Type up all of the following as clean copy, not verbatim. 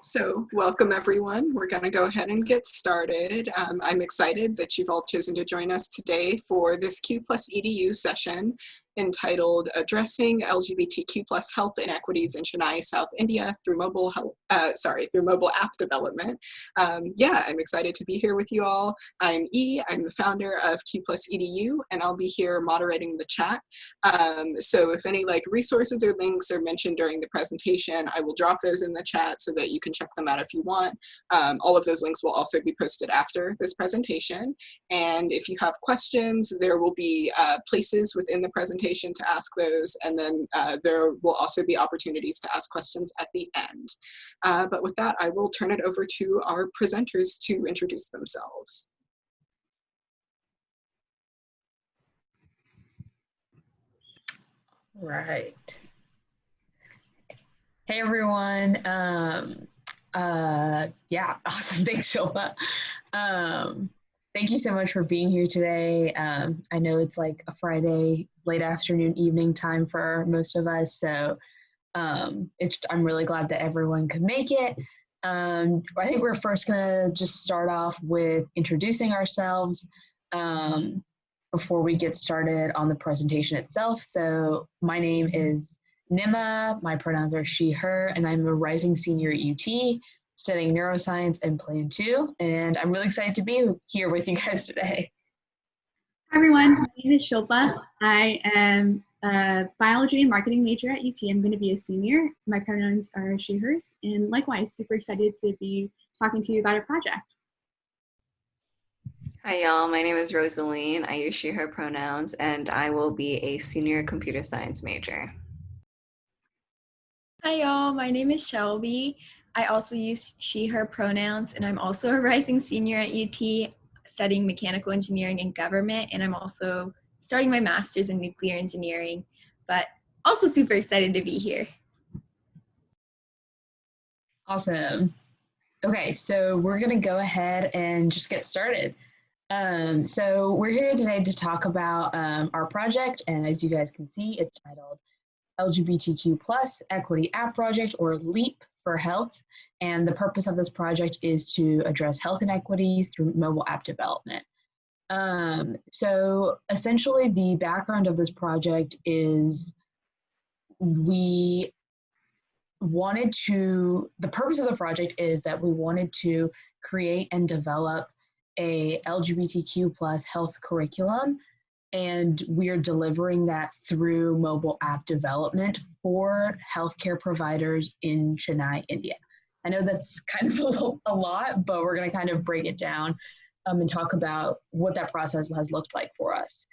So welcome everyone. We're going to go ahead and get started. I'm excited that you've all chosen to join us today for this Q+EDU session entitled Addressing LGBTQ+ Health Inequities in Chennai, South India through mobile app development. I'm excited to be here with you all. I'm E, I'm the founder of Q+EDU, and I'll be here moderating the chat. So if any resources or links are mentioned during the presentation, I will drop those in the chat so that you can check them out if you want. All of those links will also be posted after this presentation. And if you have questions, there will be places within the presentation to ask those, and then there will also be opportunities to ask questions at the end. But with that, I will turn it over to our presenters to introduce themselves. Right. Hey everyone. Yeah, awesome. Thanks, Shilpa. Thank you so much for being here today. I know it's like a Friday, late afternoon, evening time for most of us, so I'm really glad that everyone could make it. I think we're first gonna just start off with introducing ourselves before we get started on the presentation itself. So my name is Nima, my pronouns are she, her, and I'm a rising senior at UT, studying neuroscience and Plan 2, and I'm really excited to be here with you guys today. Hi everyone, my name is Shilpa. I am a biology and marketing major at UT. I'm going to be a senior. My pronouns are she, hers, and likewise, super excited to be talking to you about our project. Hi y'all, my name is Rosaline. I use she, her pronouns, and I will be a senior computer science major. Hi y'all, my name is Shelby. I also use she, her pronouns, and I'm also a rising senior at UT studying mechanical engineering and government, and I'm also starting my master's in nuclear engineering, but also super excited to be here. Awesome. Okay, so we're gonna go ahead and just get started. So we're here today to talk about our project, and as you guys can see, it's titled LGBTQ+ Equity App Project, or LEAP for Health. And the purpose of this project is to address health inequities through mobile app development. So essentially the background of this project is the purpose of the project is that we wanted to create and develop a LGBTQ+ health curriculum, and we are delivering that through mobile app development for healthcare providers in Chennai, India. I know that's kind of a lot, but we're going to kind of break it down and talk about what that process has looked like for us.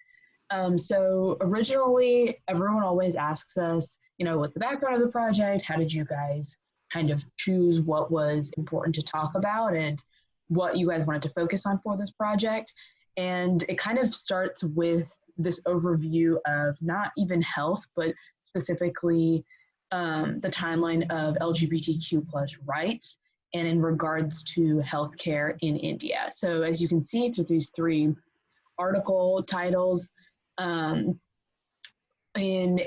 So originally, everyone always asks us, what's the background of the project? How did you guys kind of choose what was important to talk about and what you guys wanted to focus on for this project? And it kind of starts with this overview of not even health, but specifically the timeline of LGBTQ+ rights and in regards to healthcare in India. So as you can see through these three article titles, in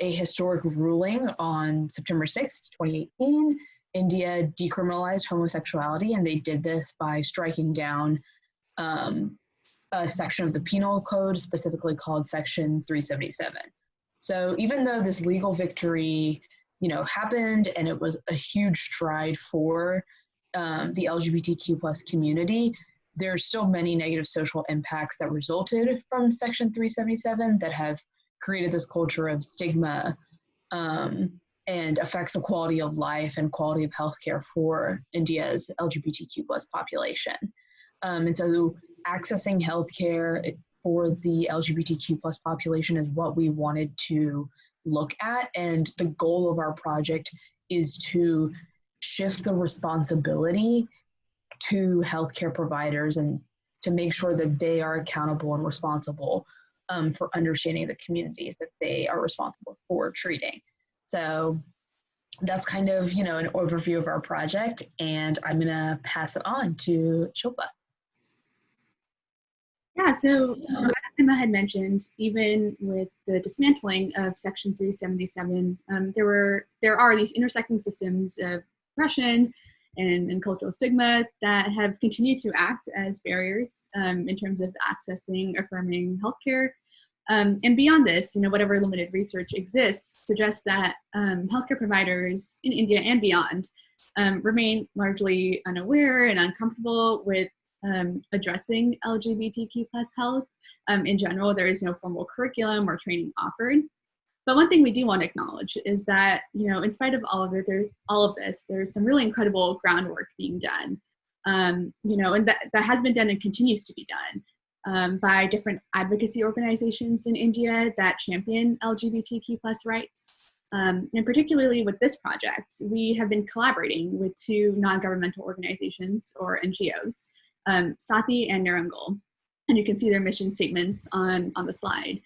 a historic ruling on September 6, 2018, India decriminalized homosexuality, and they did this by striking down a section of the penal code, specifically called section 377. So even though this legal victory, happened and it was a huge stride for the LGBTQ+ community, there are still many negative social impacts that resulted from section 377 that have created this culture of stigma and affects the quality of life and quality of healthcare for India's LGBTQ+ population. And so accessing healthcare for the LGBTQ+ population is what we wanted to look at. And the goal of our project is to shift the responsibility to healthcare providers and to make sure that they are accountable and responsible for understanding the communities that they are responsible for treating. So that's kind of, an overview of our project, and I'm gonna pass it on to Shilpa. Yeah, so as Emma had mentioned, even with the dismantling of Section 377, there are these intersecting systems of oppression and cultural stigma that have continued to act as barriers in terms of accessing affirming healthcare. And beyond this, whatever limited research exists suggests that healthcare providers in India and beyond remain largely unaware and uncomfortable with addressing LGBTQ plus health. In general, there is no formal curriculum or training offered. But one thing we do want to acknowledge is that, in spite of all of this, there's some really incredible groundwork being done, and that has been done and continues to be done by different advocacy organizations in India that champion LGBTQ plus rights. And particularly with this project, we have been collaborating with two non-governmental organizations, or NGOs, SAATHII and Nirangal. And you can see their mission statements on the slide.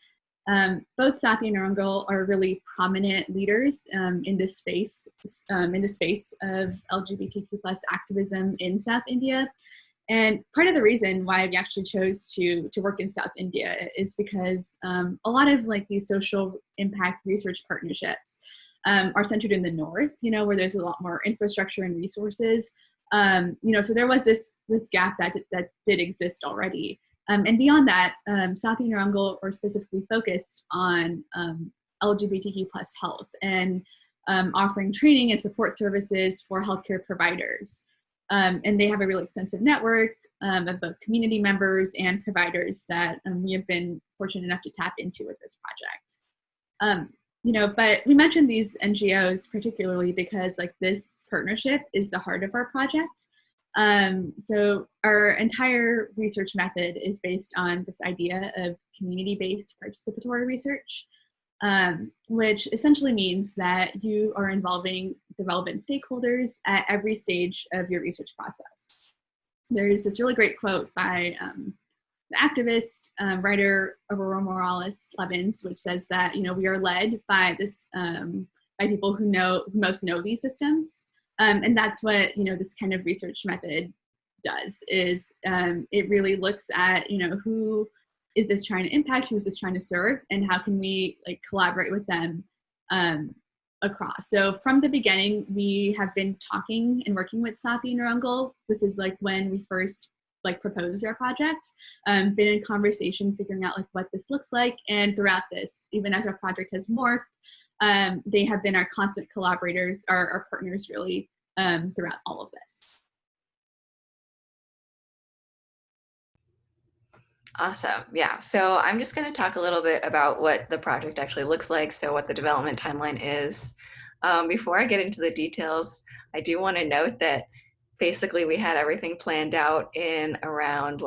Both SAATHII and Nirangal are really prominent leaders in this space of LGBTQ plus activism in South India. And part of the reason why we actually chose to work in South India is because a lot of these social impact research partnerships are centered in the north, where there's a lot more infrastructure and resources. So there was this gap that did exist already. And beyond that, SAATHII and Nirangal are specifically focused on LGBTQ plus health and offering training and support services for healthcare providers. And they have a really extensive network of both community members and providers that we have been fortunate enough to tap into with this project. But we mentioned these NGOs particularly because this partnership is the heart of our project. So our entire research method is based on this idea of community-based participatory research, which essentially means that you are involving the relevant stakeholders at every stage of your research process. There's this really great quote by the activist, writer Aurora Morales Levins, which says that, we are led by by people who most know these systems. And that's what, this kind of research method does, is it really looks at, who is this trying to impact, who is this trying to serve, and how can we collaborate with them across. So from the beginning, we have been talking and working with SAATHII and Nirangal. This is when we first proposed our project, been in conversation, figuring out what this looks like. And throughout this, even as our project has morphed, they have been our constant collaborators, our partners really, throughout all of this. Awesome. Yeah. So I'm just going to talk a little bit about what the project actually looks like. So what the development timeline is. Before I get into the details, I do want to note that basically we had everything planned out in around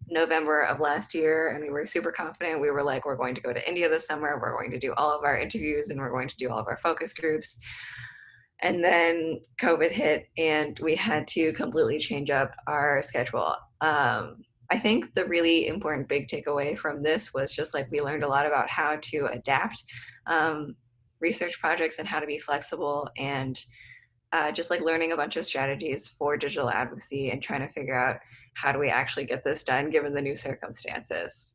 November of last year, and we were super confident. We were we're going to go to India this summer. We're going to do all of our interviews and we're going to do all of our focus groups. And then COVID hit and we had to completely change up our schedule. I think the really important big takeaway from this was just we learned a lot about how to adapt research projects and how to be flexible, and just learning a bunch of strategies for digital advocacy and trying to figure out how do we actually get this done given the new circumstances.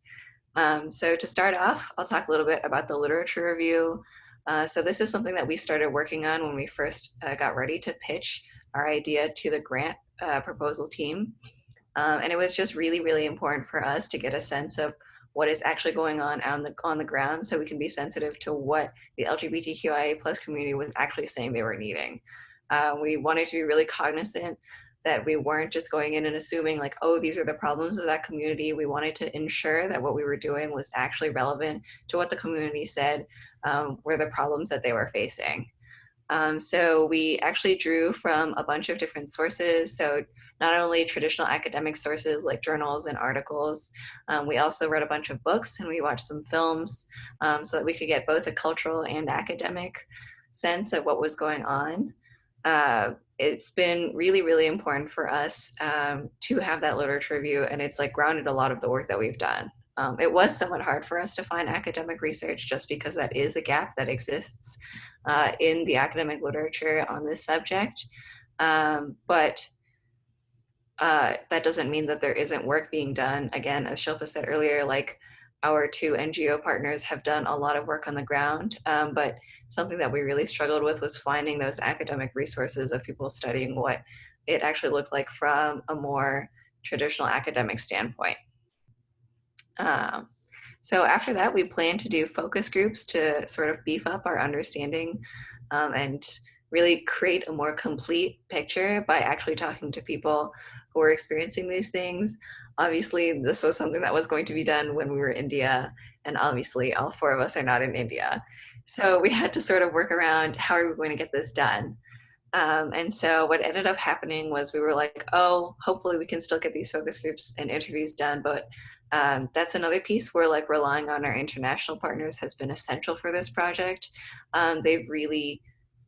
So to start off, I'll talk a little bit about the literature review. So this is something that we started working on when we first got ready to pitch our idea to the grant proposal team. And it was just really, really important for us to get a sense of what is actually going on the ground, so we can be sensitive to what the LGBTQIA plus community was actually saying they were needing. We wanted to be really cognizant that we weren't just going in and assuming oh, these are the problems of that community. We wanted to ensure that what we were doing was actually relevant to what the community said were the problems that they were facing. So we actually drew from a bunch of different sources. So not only traditional academic sources like journals and articles, we also read a bunch of books and we watched some films so that we could get both a cultural and academic sense of what was going on. It's been really, really important for us to have that literature review, and it's grounded a lot of the work that we've done. It was somewhat hard for us to find academic research just because that is a gap that exists in the academic literature on this subject. But that doesn't mean that there isn't work being done. Again, as Shilpa said earlier, our two NGO partners have done a lot of work on the ground, but something that we really struggled with was finding those academic resources of people studying what it actually looked like from a more traditional academic standpoint. So after that, we plan to do focus groups to sort of beef up our understanding and really create a more complete picture by actually talking to people who are experiencing these things. Obviously, this was something that was going to be done when we were in India, and obviously all four of us are not in India. So we had to sort of work around how are we going to get this done. And so what ended up happening was we were like, oh, hopefully we can still get these focus groups and interviews done, but that's another piece where like relying on our international partners has been essential for this project. They've really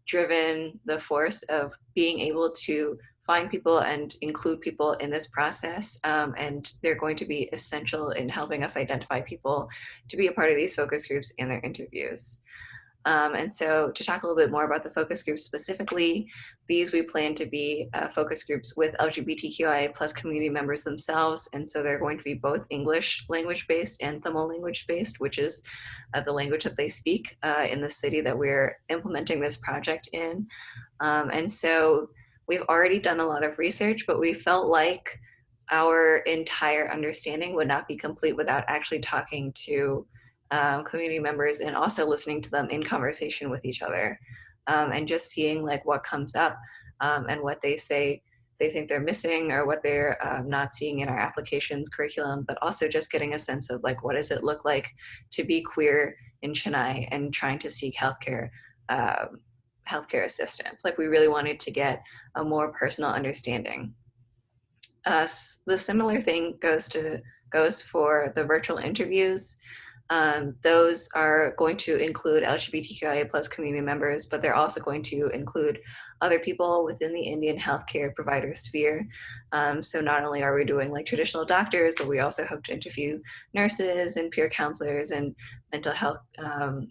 driven the force of being able to find people and include people in this process, and they're going to be essential in helping us identify people to be a part of these focus groups and their interviews. And so to talk a little bit more about the focus groups specifically, these we plan to be focus groups with LGBTQIA plus community members themselves. And so they're going to be both English language based and Tamil language based, which is the language that they speak in the city that we're implementing this project in. And so we've already done a lot of research, but we felt like our entire understanding would not be complete without actually talking to community members and also listening to them in conversation with each other, and just seeing like what comes up and what they say they think they're missing or what they're not seeing in our applications curriculum, but also just getting a sense of like what does it look like to be queer in Chennai and trying to seek healthcare assistance. Like we really wanted to get a more personal understanding. The similar thing goes for the virtual interviews. Those are going to include LGBTQIA plus community members, but they're also going to include other people within the Indian healthcare provider sphere. So not only are we doing like traditional doctors, but we also hope to interview nurses and peer counselors and mental health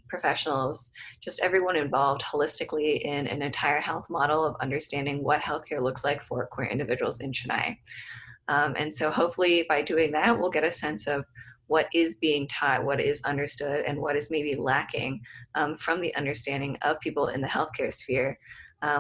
professionals, just everyone involved holistically in an entire health model of understanding what healthcare looks like for queer individuals in Chennai. And so hopefully by doing that, we'll get a sense of what is being taught, what is understood, and what is maybe lacking from the understanding of people in the healthcare sphere,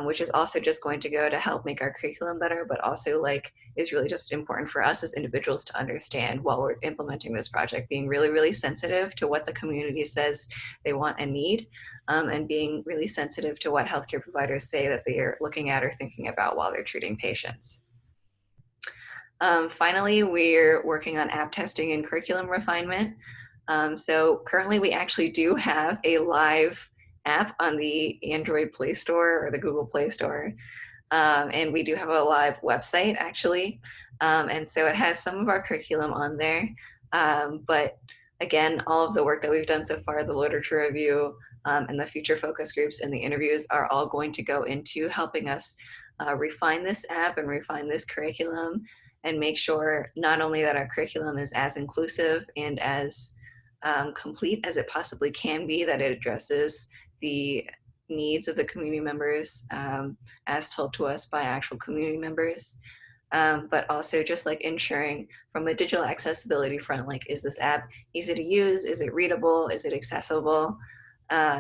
which is also just going to go to help make our curriculum better, but also like is really just important for us as individuals to understand while we're implementing this project, being really, really sensitive to what the community says they want and need, and being really sensitive to what healthcare providers say that they are looking at or thinking about while they're treating patients. Finally, we're working on app testing and curriculum refinement. So currently we actually do have a live app on the Android Play Store or the Google Play Store. And we do have a live website actually. And so it has some of our curriculum on there. But again, all of the work that we've done so far, the literature review and the future focus groups and the interviews are all going to go into helping us refine this app and refine this curriculum and make sure not only that our curriculum is as inclusive and as complete as it possibly can be, that it addresses the needs of the community members as told to us by actual community members, but also just like ensuring from a digital accessibility front, like is this app easy to use? Is it readable? Is it accessible?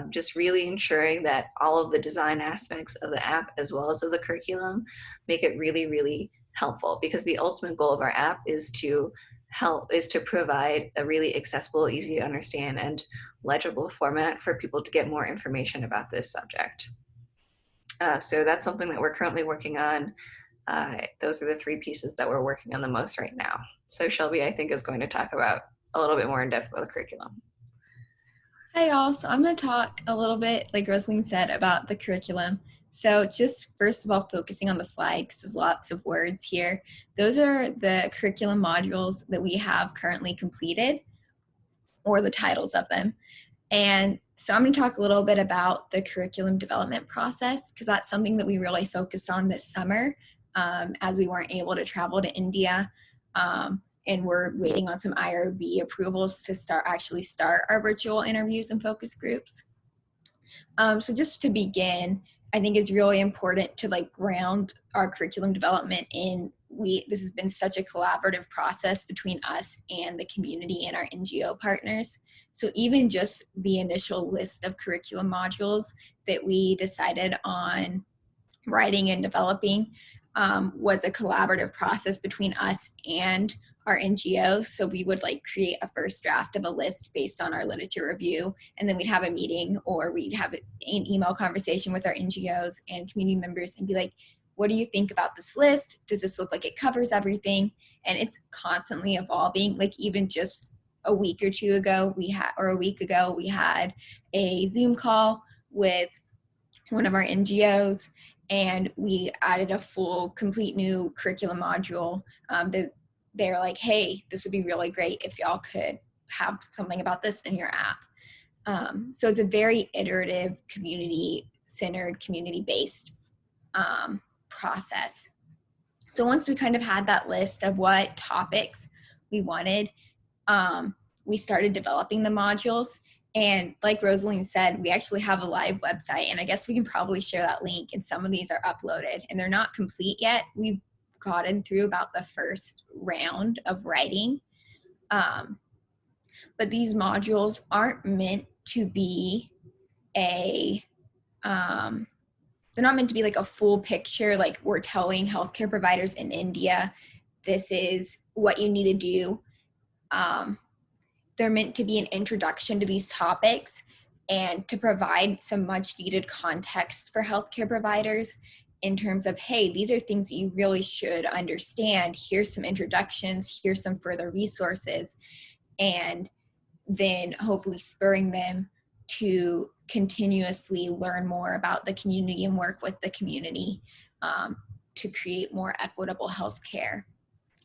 Just really ensuring that all of the design aspects of the app as well as of the curriculum make it really, really helpful, because the ultimate goal of our app is to provide a really accessible, easy to understand and legible format for people to get more information about this subject. So that's something that we're currently working on. Those are the three pieces that we're working on the most right now. So Shelby, I think, is going to talk about a little bit more in depth about the curriculum. Hi y'all, so I'm going to talk a little bit, like Rosaline said, about the curriculum. So just first of all, focusing on the slide, because there's lots of words here. Those are the curriculum modules that we have currently completed, or the titles of them. And so I'm going to talk a little bit about the curriculum development process, because that's something that we really focused on this summer as we weren't able to travel to India. And we're waiting on some IRB approvals to start our virtual interviews and focus groups. So just to begin, I think it's really important to like ground our curriculum development in this has been such a collaborative process between us and the community and our NGO partners. So even just the initial list of curriculum modules that we decided on writing and developing was a collaborative process between us and our NGOs. So we would like create a first draft of a list based on our literature review, and then we'd have a meeting or we'd have an email conversation with our NGOs and community members and be like, what do you think about this list? Does this look like it covers everything? And it's constantly evolving. Like even just a week or two ago, a week ago, we had a Zoom call with one of our NGOs, and we added a full, complete new curriculum module that they're like, hey, this would be really great if y'all could have something about this in your app. So it's a very iterative, community-centered, community-based process. So once we kind of had that list of what topics we wanted, we started developing the modules. And like Rosaline said, we actually have a live website, and I guess we can probably share that link, and some of these are uploaded and they're not complete yet. We've gotten through about the first round of writing. But these modules aren't meant to be they're not meant to be like a full picture, like we're telling healthcare providers in India, this is what you need to do. They're meant to be an introduction to these topics and to provide some much needed context for healthcare providers in terms of, hey, these are things that you really should understand. Here's some introductions, here's some further resources, and then hopefully spurring them to continuously learn more about the community and work with the community to create more equitable healthcare.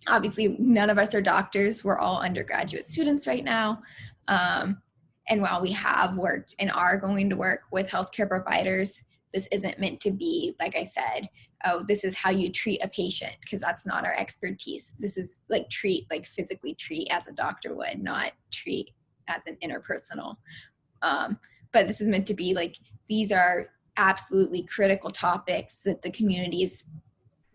Obviously, none of us are doctors. We're all undergraduate students right now. And while we have worked and are going to work with healthcare providers, this isn't meant to be, like I said, oh, this is how you treat a patient, because that's not our expertise. This is like physically treat as a doctor would, not treat as an interpersonal. But this is meant to be like, these are absolutely critical topics that the communities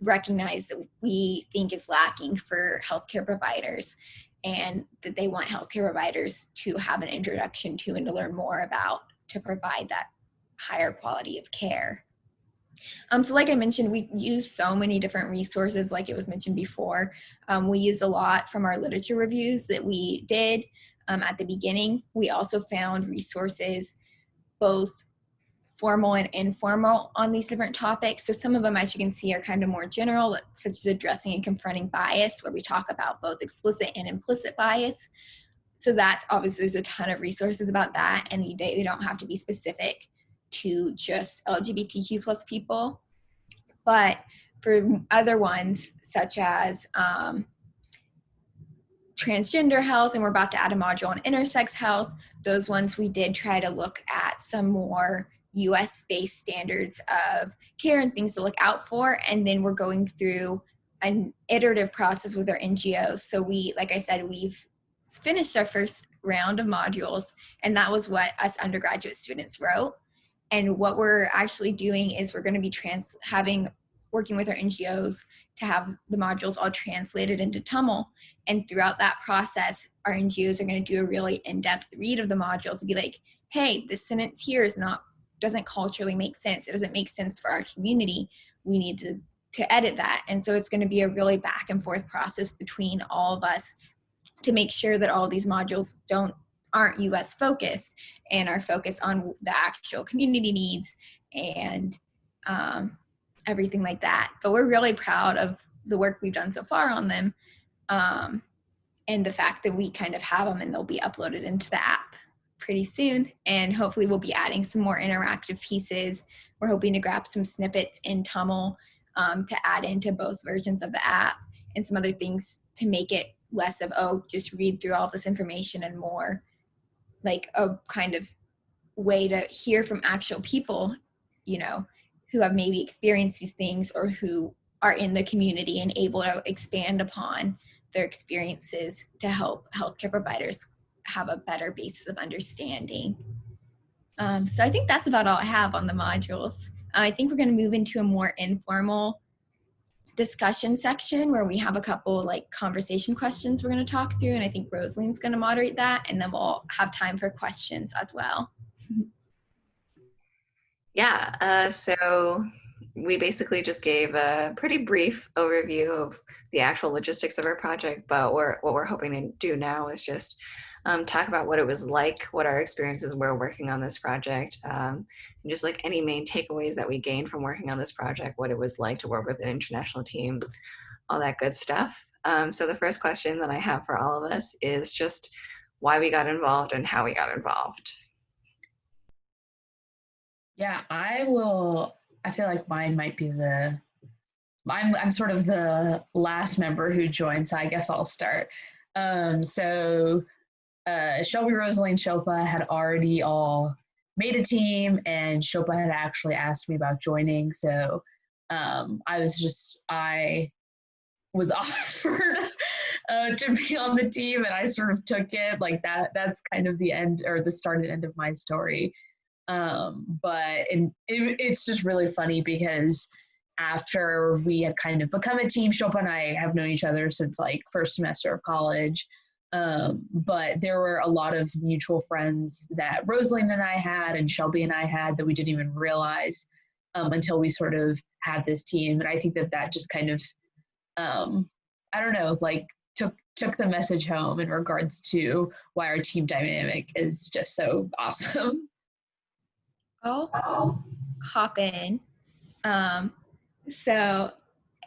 recognize that we think is lacking for healthcare providers, and that they want healthcare providers to have an introduction to and to learn more about to provide that higher quality of care. So like I mentioned, we use so many different resources, like it was mentioned before. We used a lot from our literature reviews that we did at the beginning. We also found resources, both formal and informal, on these different topics. So some of them, as you can see, are kind of more general, such as addressing and confronting bias, where we talk about both explicit and implicit bias. So that's obviously, there's a ton of resources about that, and they don't have to be specific to just LGBTQ plus people. But for other ones, such as transgender health, and we're about to add a module on intersex health, those ones we did try to look at some more US-based standards of care and things to look out for, and then we're going through an iterative process with our NGOs. So we, like I said, we've finished our first round of modules, and that was what us undergraduate students wrote. And what we're actually doing is we're going to be working with our NGOs to have the modules all translated into Tamil. And throughout that process, our NGOs are going to do a really in-depth read of the modules and be like, hey, this sentence here doesn't culturally make sense. It doesn't make sense for our community. We need to edit that. And so it's going to be a really back and forth process between all of us to make sure that all these modules aren't US focused and are focused on the actual community needs and everything like that. But we're really proud of the work we've done so far on them, and the fact that we kind of have them and they'll be uploaded into the app pretty soon. And hopefully we'll be adding some more interactive pieces. We're hoping to grab some snippets in Tamil to add into both versions of the app, and some other things to make it less of, oh, just read through all this information, and more like a kind of way to hear from actual people, who have maybe experienced these things or who are in the community and able to expand upon their experiences to help healthcare providers have a better basis of understanding. So I think that's about all I have on the modules. I think we're going to move into a more informal discussion section where we have a couple like conversation questions we're going to talk through, and I think Rosalie's going to moderate that, and then we'll have time for questions as well. Yeah, so we basically just gave a pretty brief overview of the actual logistics of our project, but what we're hoping to do now is just talk about what it was like, what our experiences were working on this project, and just like any main takeaways that we gained from working on this project, what it was like to work with an international team, all that good stuff. So the first question that I have for all of us is just why we got involved and how we got involved. Yeah, I feel like mine might be I'm sort of the last member who joined, so I guess I'll start. So Shelby, Rosalie, and Shilpa had already all made a team, and Shilpa had actually asked me about joining. So I was offered to be on the team, and I sort of took it like that. That's kind of the end, or the start and end of my story. But it's just really funny because after we had kind of become a team, Shilpa and I have known each other since like first semester of college. But there were a lot of mutual friends that Rosalind and I had and Shelby and I had that we didn't even realize until we sort of had this team. And I think that just kind of, I don't know, like took the message home in regards to why our team dynamic is just so awesome. I'll hop in. So,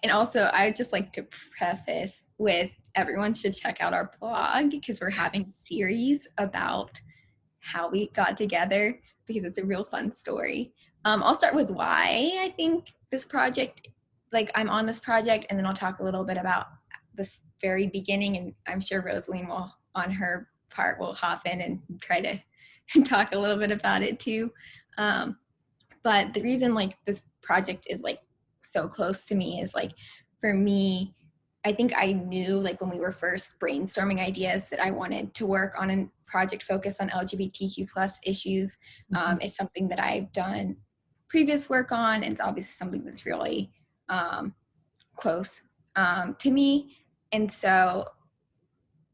and also I'd just like to preface with everyone should check out our blog because we're having a series about how we got together because it's a real fun story. I'll start with why I think this project, like I'm on this project, and then I'll talk a little bit about this very beginning, and I'm sure Rosaline will, on her part, will hop in and try to talk a little bit about it too. But the reason like this project is like so close to me is like, for me, I think I knew like when we were first brainstorming ideas that I wanted to work on a project focused on LGBTQ plus issues. It's something that I've done previous work on, and it's obviously something that's really close to me. And so,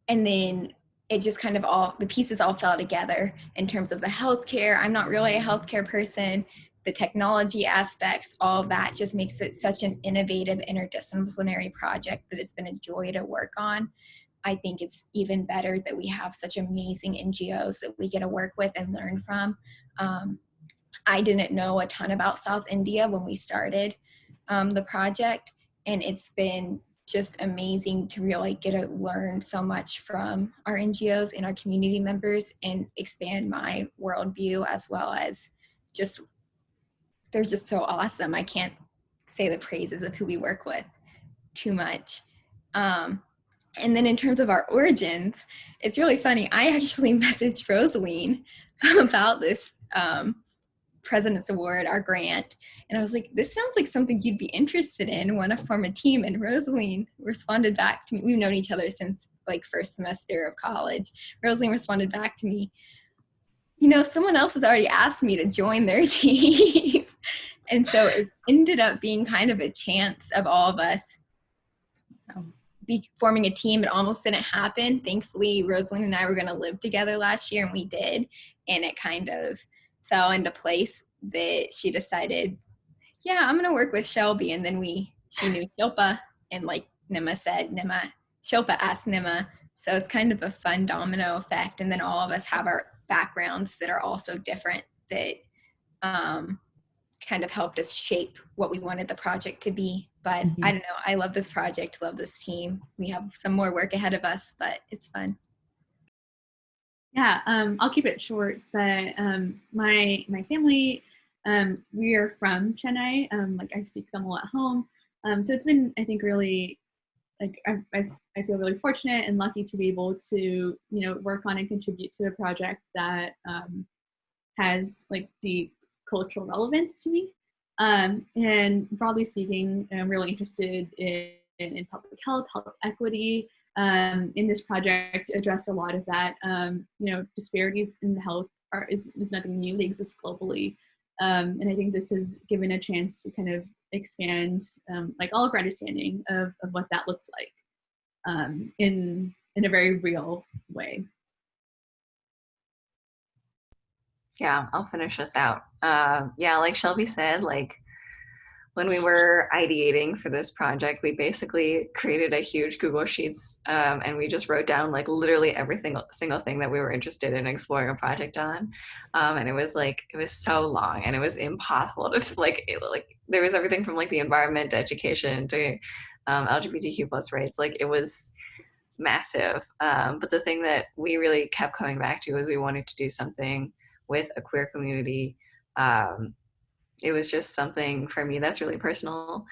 and then it just kind of all, the pieces all fell together in terms of the healthcare. I'm not really a healthcare person. The technology aspects, all of that just makes it such an innovative interdisciplinary project that it's been a joy to work on. I think it's even better that we have such amazing NGOs that we get to work with and learn from. I didn't know a ton about South India when we started the project, and it's been just amazing to really get to learn so much from our NGOs and our community members and expand my worldview, as well as just, they're just so awesome. I can't say the praises of who we work with too much. And then in terms of our origins, it's really funny. I actually messaged Rosaline about this President's Award, our grant. And I was like, this sounds like something you'd be interested in, want to form a team. And Rosaline responded back to me. We've known each other since like first semester of college. Rosaline responded back to me, you know, someone else has already asked me to join their team. And so it ended up being kind of a chance of all of us forming a team. It almost didn't happen. Thankfully, Rosaline and I were going to live together last year, and we did. And it kind of fell into place that she decided, yeah, I'm going to work with Shelby. And then she knew Shilpa, and like Shilpa asked Nima. So it's kind of a fun domino effect. And then all of us have our backgrounds that are also different that kind of helped us shape what we wanted the project to be. But I don't know, I love this project, love this team. We have some more work ahead of us, but it's fun. Yeah, I'll keep it short, but my family, we are from Chennai. Like I speak Tamil at home. So it's been, I think, really, like I feel really fortunate and lucky to be able to, you know, work on and contribute to a project that has like deep cultural relevance to me. And broadly speaking, I'm really interested in public health equity. In this project, address a lot of that. You know, disparities in health is nothing new. They exist globally. And I think this has given a chance to kind of expand like all of our understanding of what that looks like in a very real way. Yeah, I'll finish this out. Yeah, like Shelby said, like when we were ideating for this project, we basically created a huge Google Sheets and we just wrote down like literally every single thing that we were interested in exploring a project on. And it was so long and it was impossible to like there was everything from like the environment to education to LGBTQ plus rights. Like it was massive. But the thing that we really kept coming back to was we wanted to do something with a queer community. It was just something for me that's really personal.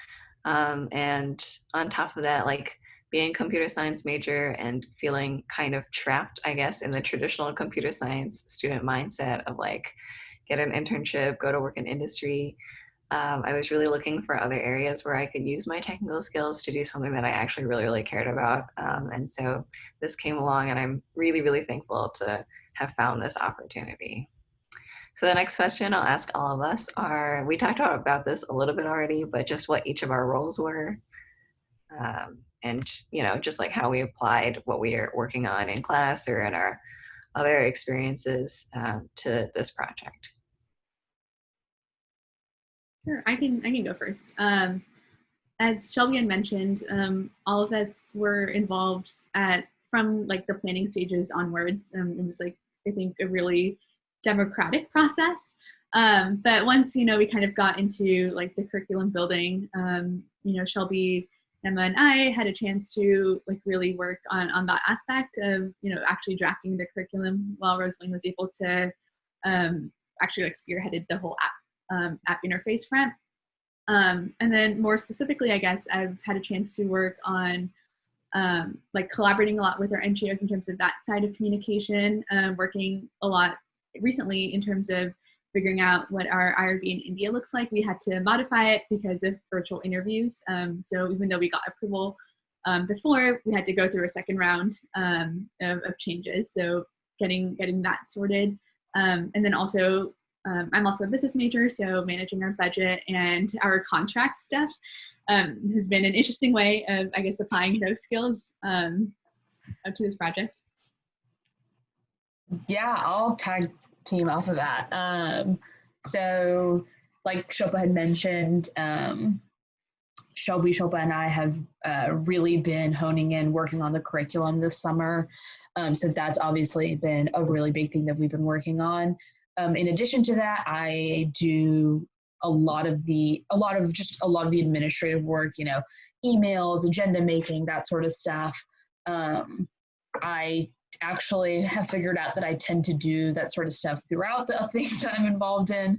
And on top of that, like being a computer science major and feeling kind of trapped, I guess, in the traditional computer science student mindset of like get an internship, go to work in industry. I was really looking for other areas where I could use my technical skills to do something that I actually really, really cared about. And so this came along and I'm really, really thankful to have found this opportunity. So the next question I'll ask all of us are, we talked about this a little bit already, but just what each of our roles were. And, you know, just like how we applied what we are working on in class or in our other experiences to this project. Sure, I can go first. As Shelby had mentioned, all of us were involved from like the planning stages onwards. It was like, I think, a really democratic process. But once, you know, we kind of got into like the curriculum building, you know, Shelby, Emma, and I had a chance to like really work on that aspect of, you know, actually drafting the curriculum, while Rosaline was able to actually like spearheaded the whole app interface front. And then more specifically, I guess I've had a chance to work on like collaborating a lot with our NGOs in terms of that side of communication, working a lot recently in terms of figuring out what our IRB in India looks like. We had to modify it because of virtual interviews. So even though we got approval before, we had to go through a second round of changes. So getting that sorted. And then also, I'm also a business major, so managing our budget and our contract stuff has been an interesting way of, I guess, applying those skills to this project. Yeah, I'll tag team off of that. So like Shilpa had mentioned, Shilpa and I have really been honing in, working on the curriculum this summer. So that's obviously been a really big thing that we've been working on. In addition to that, I do a lot of the administrative work, you know, emails, agenda making, that sort of stuff. I actually have figured out that I tend to do that sort of stuff throughout the things that I'm involved in,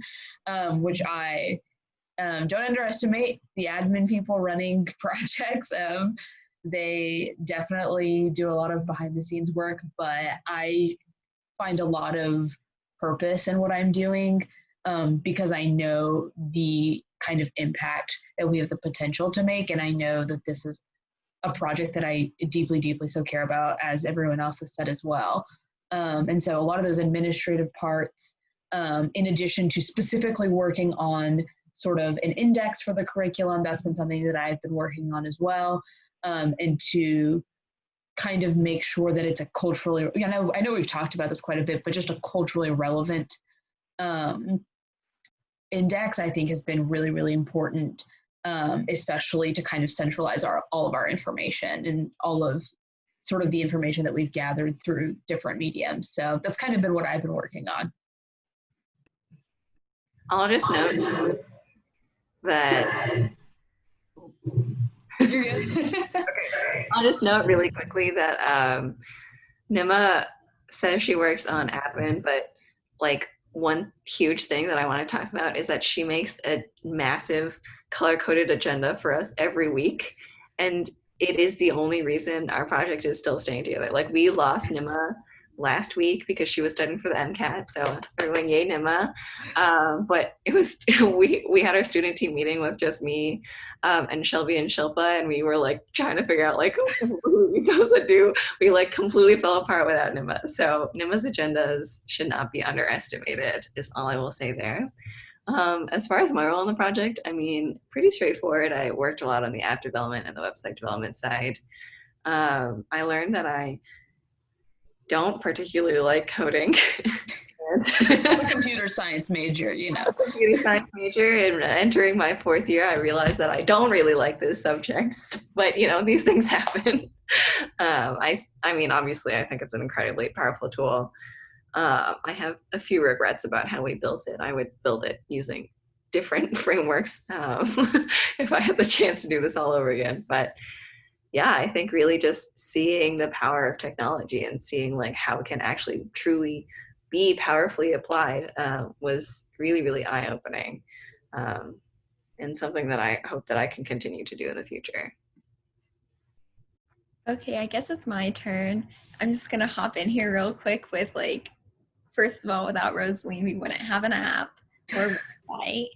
which I don't underestimate the admin people running projects. They definitely do a lot of behind the scenes work, but I find a lot of purpose in what I'm doing because I know the kind of impact that we have the potential to make. And I know that this is a project that I deeply, deeply so care about, as everyone else has said as well. And so a lot of those administrative parts, in addition to specifically working on sort of an index for the curriculum, that's been something that I've been working on as well. And to kind of make sure that it's a culturally, I know we've talked about this quite a bit, but just a culturally relevant index, I think, has been really, really important, especially to kind of centralize all of our information and all of sort of the information that we've gathered through different mediums. So that's kind of been what I've been working on. I'll just note that You're good. I'll just note really quickly that Nima says she works on admin, but like one huge thing that I want to talk about is that she makes a massive color-coded agenda for us every week. And it is the only reason our project is still staying together. Like we lost Nima last week because she was studying for the MCAT. So everyone, yay Nima. But it was, we had our student team meeting with just me and Shelby and Shilpa, and we were like trying to figure out like what were we supposed to do. We like completely fell apart without Nima. So Nima's agendas should not be underestimated is all I will say there. As far as my role in the project, I mean, pretty straightforward. I worked a lot on the app development and the website development side. I learned that I don't particularly like coding. As a computer science major, you know. As a computer science major, and entering my 4th year, I realized that I don't really like those subjects, but you know, these things happen. I mean, obviously, I think it's an incredibly powerful tool. I have a few regrets about how we built it. I would build it using different frameworks if I had the chance to do this all over again. But yeah, I think really just seeing the power of technology and seeing like how it can actually truly be powerfully applied was really, really eye-opening, and something that I hope that I can continue to do in the future. Okay, I guess it's my turn. I'm just gonna hop in here real quick with like, first of all, without Rosaline, we wouldn't have an app or website,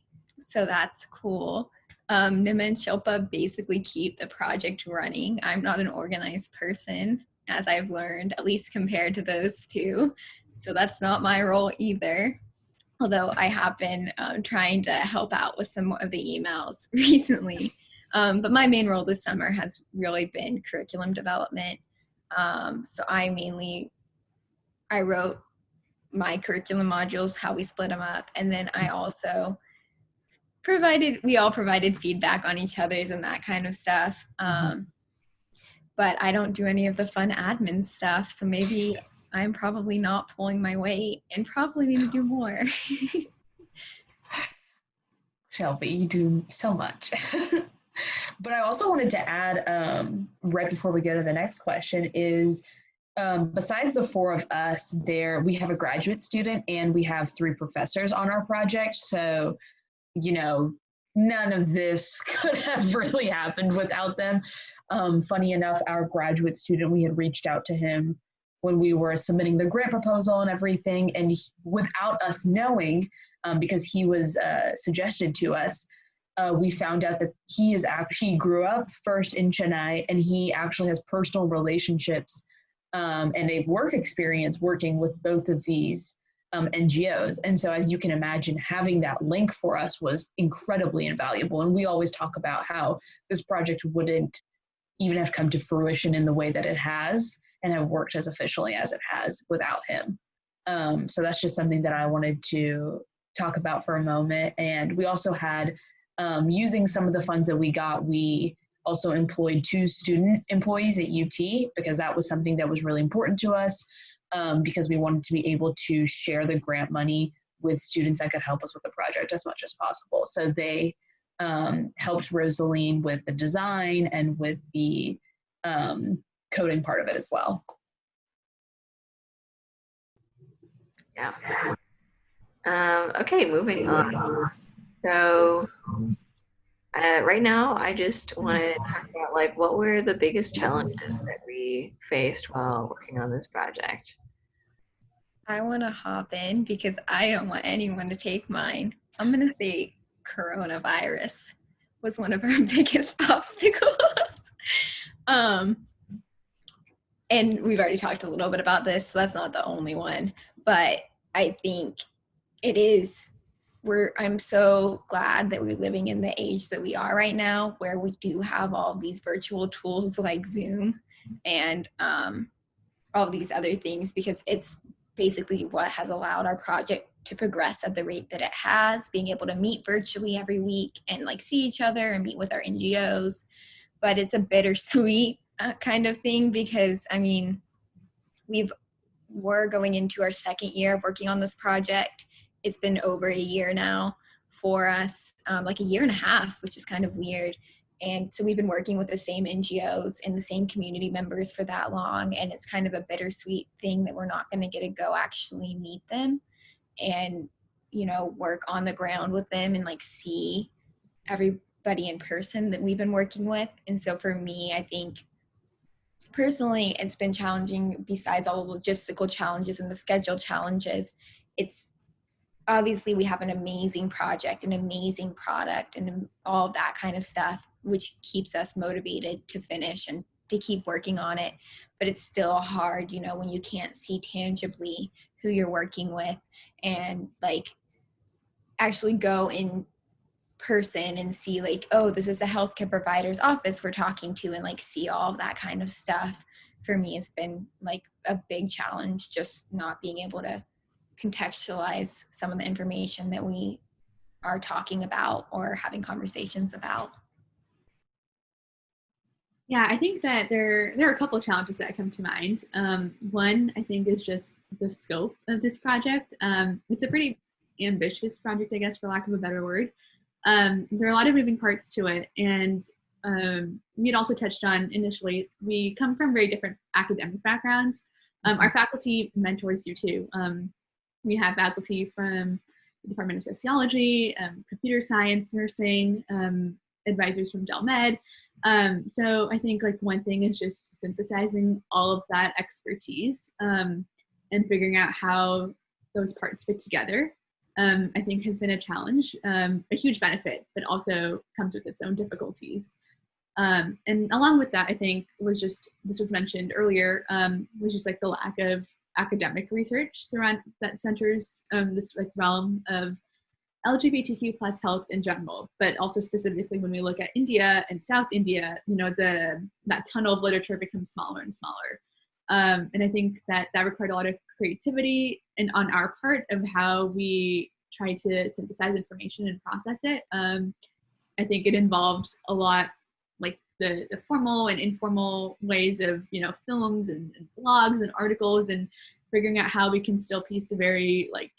so that's cool. Nima and Shilpa basically keep the project running. I'm not an organized person, as I've learned, at least compared to those two. So that's not my role either. Although I have been trying to help out with some of the emails recently. But my main role this summer has really been curriculum development. So I wrote my curriculum modules, how we split them up. And then I also we all provided feedback on each other's and that kind of stuff. But I don't do any of the fun admin stuff. So maybe I'm probably not pulling my weight and probably need to do more. Shelby, you do so much. But I also wanted to add, right before we go to the next question, is besides the 4 of us, we have a graduate student and we have 3 professors on our project. So, you know, none of this could have really happened without them. Funny enough, our graduate student, we had reached out to him when we were submitting the grant proposal and everything, and without us knowing, because he was suggested to us, we found out that he grew up first in Chennai, and he actually has personal relationships and a work experience working with both of these NGOs. And so as you can imagine, having that link for us was incredibly invaluable. And we always talk about how this project wouldn't even have come to fruition in the way that it has and have worked as efficiently as it has without him. So that's just something that I wanted to talk about for a moment. And we also had, using some of the funds that we got, we also employed 2 student employees at UT, because that was something that was really important to us, because we wanted to be able to share the grant money with students that could help us with the project as much as possible. So they helped Rosaline with the design and with the coding part of it as well. Yeah. Okay, moving on. So right now, I just want to talk about like what were the biggest challenges that we faced while working on this project. I want to hop in because I don't want anyone to take mine. I'm going to say coronavirus was one of our biggest obstacles. And we've already talked a little bit about this, so that's not the only one. But I think it is, I'm so glad that we're living in the age that we are right now, where we do have all of these virtual tools like Zoom and all these other things, because it's basically what has allowed our project to progress at the rate that it has, being able to meet virtually every week and like see each other and meet with our NGOs. But it's a bittersweet kind of thing, because I mean, we're going into our 2nd year of working on this project. It's been over a year now for us, like a year and a half, which is kind of weird. And so we've been working with the same NGOs and the same community members for that long. And it's kind of a bittersweet thing that we're not going to get to go actually meet them and, you know, work on the ground with them and like see everybody in person that we've been working with. And so for me, I think personally, it's been challenging. Besides all the logistical challenges and the schedule challenges, it's obviously we have an amazing project, an amazing product, and all of that kind of stuff, which keeps us motivated to finish and to keep working on it. But it's still hard, you know, when you can't see tangibly who you're working with. And like actually go in person and see like, oh, this is a healthcare provider's office we're talking to, and like see all of that kind of stuff, for me has been like a big challenge, just not being able to contextualize some of the information that we are talking about or having conversations about. Yeah, I think that there are a couple of challenges that come to mind. One, I think, is just the scope of this project. It's a pretty ambitious project, I guess, for lack of a better word. There are a lot of moving parts to it, and we had also touched on initially, we come from very different academic backgrounds. Our faculty mentors do too. We have faculty from the Department of Sociology, Computer Science, Nursing, advisors from Del Med. So I think like one thing is just synthesizing all of that expertise and figuring out how those parts fit together. I think has been a challenge, a huge benefit, but also comes with its own difficulties. And along with that, I think was just, this was mentioned earlier, was just like the lack of academic research around that centers this like realm of LGBTQ plus health in general, but also specifically when we look at India and South India, you know, that tunnel of literature becomes smaller and smaller. And I think that required a lot of creativity and on our part of how we try to synthesize information and process it. I think it involved a lot like the formal and informal ways of, you know, films and blogs and articles, and figuring out how we can still piece a very like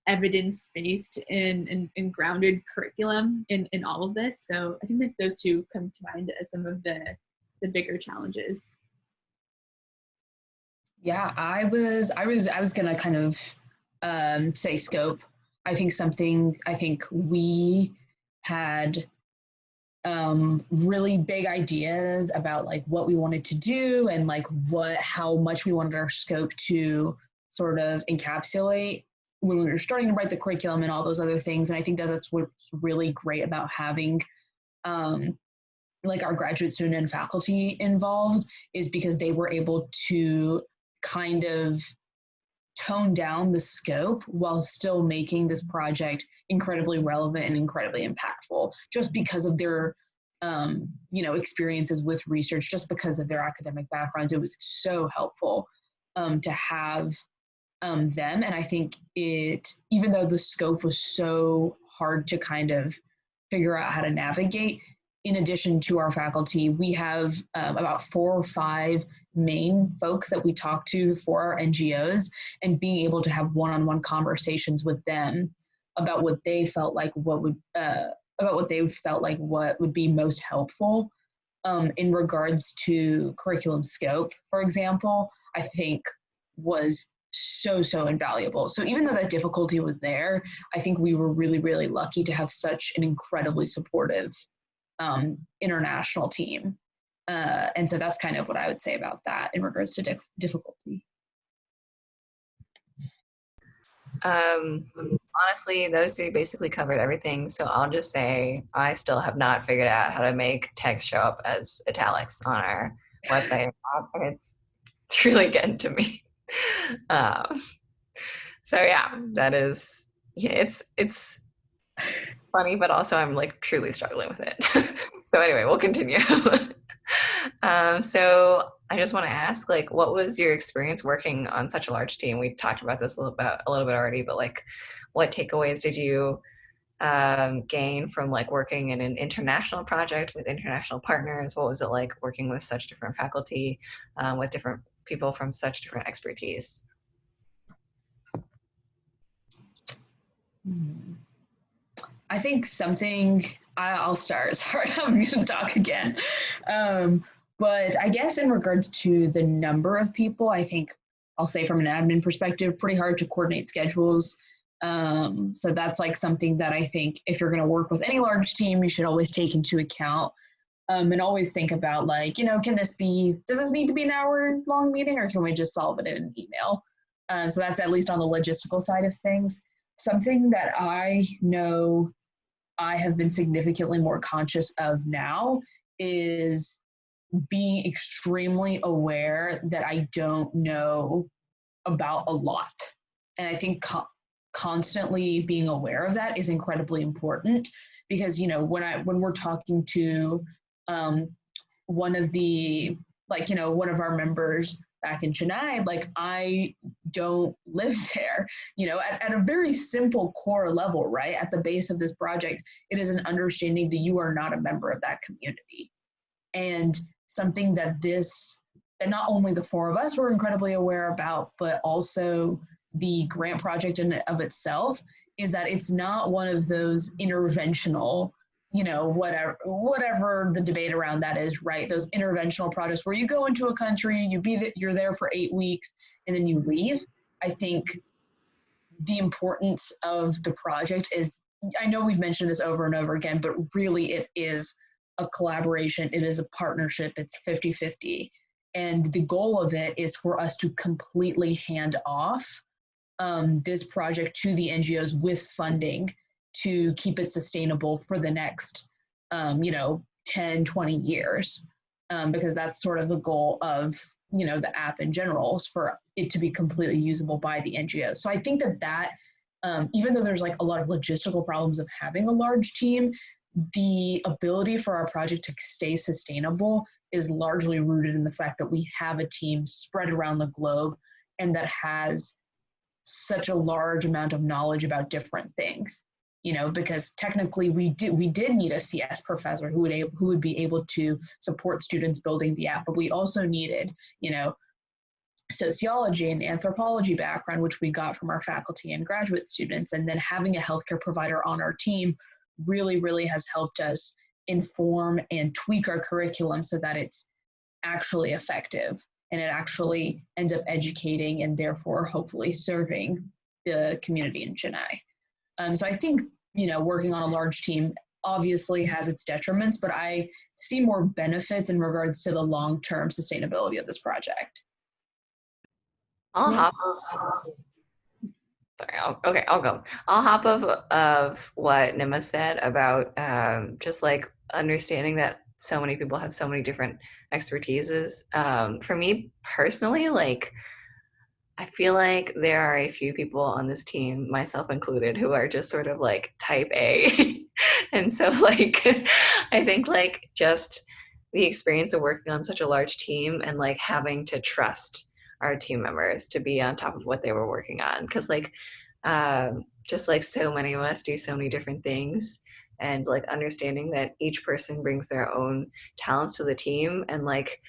evidence-based and grounded curriculum in all of this. So I think that those two come to mind as some of the bigger challenges. Yeah, I was gonna kind of say scope. I think we had really big ideas about like what we wanted to do and like how much we wanted our scope to sort of encapsulate when we were starting to write the curriculum and all those other things. And I think that that's what's really great about having like our graduate student and faculty involved, is because they were able to kind of tone down the scope while still making this project incredibly relevant and incredibly impactful, just because of their you know, experiences with research, just because of their academic backgrounds. It was so helpful to have them. And I think even though the scope was so hard to kind of figure out how to navigate, in addition to our faculty, we have about 4 or 5 main folks that we talk to for our NGOs, and being able to have one-on-one conversations with them about what they felt like what would be most helpful in regards to curriculum scope, for example, I think was so invaluable. So even though that difficulty was there, I think we were really, really lucky to have such an incredibly supportive international team. And so that's kind of what I would say about that in regards to difficulty. Honestly, those 3 basically covered everything. So I'll just say I still have not figured out how to make text show up as italics on our website. It's really getting to me. So yeah, that is, yeah, it's funny, but also I'm like truly struggling with it. So anyway, we'll continue. So I just want to ask, like, what was your experience working on such a large team? We talked about this a little bit already, but like, what takeaways did you gain from like working in an international project with international partners? What was it like working with such different faculty, with different people from such different expertise? I think I'll start. Sorry, I'm going to talk again. But I guess in regards to the number of people, I think I'll say from an admin perspective, pretty hard to coordinate schedules. So that's like something that I think if you're going to work with any large team, you should always take into account. And always think about like, you know, does this need to be an hour-long meeting, or can we just solve it in an email? So that's at least on the logistical side of things. Something that I know I have been significantly more conscious of now is being extremely aware that I don't know about a lot. And I think constantly being aware of that is incredibly important, because, you know, when we're talking to one of the, like, you know, one of our members back in Chennai, like, I don't live there, you know, at a very simple core level, right? At the base of this project, it is an understanding that you are not a member of that community. And something that not only the four of us were incredibly aware about, but also the grant project in and of itself, is that it's not one of those interventional, you know, whatever the debate around that is, right? Those interventional projects where you go into a country, you're there for 8 weeks, and then you leave. I think the importance of the project is, I know we've mentioned this over and over again, but really it is a collaboration. It is a partnership. It's 50-50. And the goal of it is for us to completely hand off this project to the NGOs with funding to keep it sustainable for the next, 10, 20 years. Because that's sort of the goal of, the app in general, is for it to be completely usable by the NGOs. So I think that even though there's like a lot of logistical problems of having a large team, the ability for our project to stay sustainable is largely rooted in the fact that we have a team spread around the globe and that has such a large amount of knowledge about different things, because technically we did need a CS professor who would be able to support students building the app, but we also needed, sociology and anthropology background, which we got from our faculty and graduate students. And then having a healthcare provider on our team really, really has helped us inform and tweak our curriculum so that it's actually effective and it actually ends up educating and therefore hopefully serving the community in Chennai. So I think, working on a large team obviously has its detriments, but I see more benefits in regards to the long-term sustainability of this project. I'll hop off of what Nima said about just like understanding that so many people have so many different expertises. For me personally, like, I feel like there are a few people on this team, myself included, who are just sort of like type A. And so like, I think like just the experience of working on such a large team and like having to trust our team members to be on top of what they were working on. Cause like, just like so many of us do so many different things, and like understanding that each person brings their own talents to the team. And like,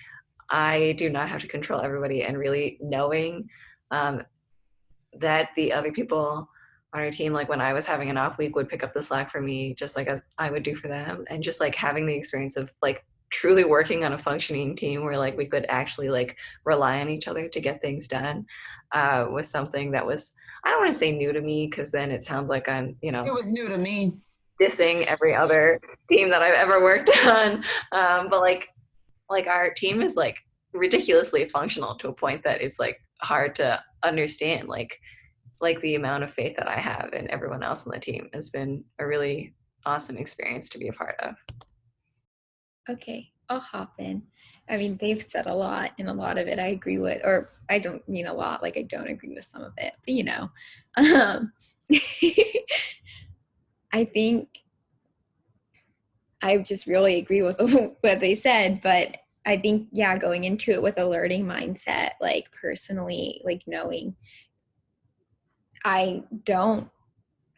I do not have to control everybody, and really knowing that the other people on our team, like when I was having an off week, would pick up the slack for me, just like as I would do for them. And just like having the experience of like truly working on a functioning team where like we could actually like rely on each other to get things done was something that was, I don't want to say new to me, because then it sounds like I'm, It was new to me. dissing every other team that I've ever worked on. But like our team is like ridiculously functional to a point that it's like hard to understand. Like the amount of faith that I have in everyone else on the team has been a really awesome experience to be a part of. Okay, I'll hop in. I mean, they've said a lot, and a lot of it I agree with, or I don't mean a lot, like I don't agree with some of it, but I think I just really agree with what they said, but I think, yeah, going into it with a learning mindset, like personally, like knowing I'm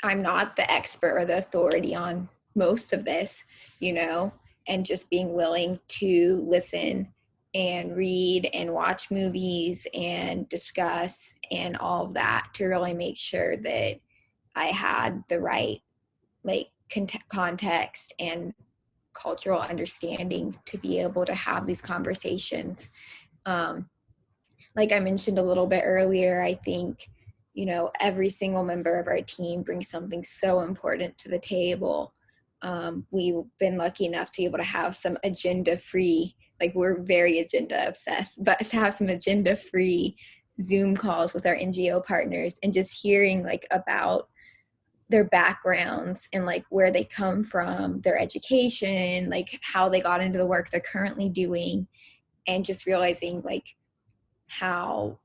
not the expert or the authority on most of this, and just being willing to listen and read and watch movies and discuss and all of that to really make sure that I had the right like context and cultural understanding to be able to have these conversations. Like I mentioned a little bit earlier, I think, every single member of our team brings something so important to the table. We've been lucky enough to be able to have some agenda-free, like we're very agenda obsessed, but to have some agenda-free Zoom calls with our NGO partners and just hearing like about their backgrounds and like where they come from, their education, like how they got into the work they're currently doing, and just realizing like how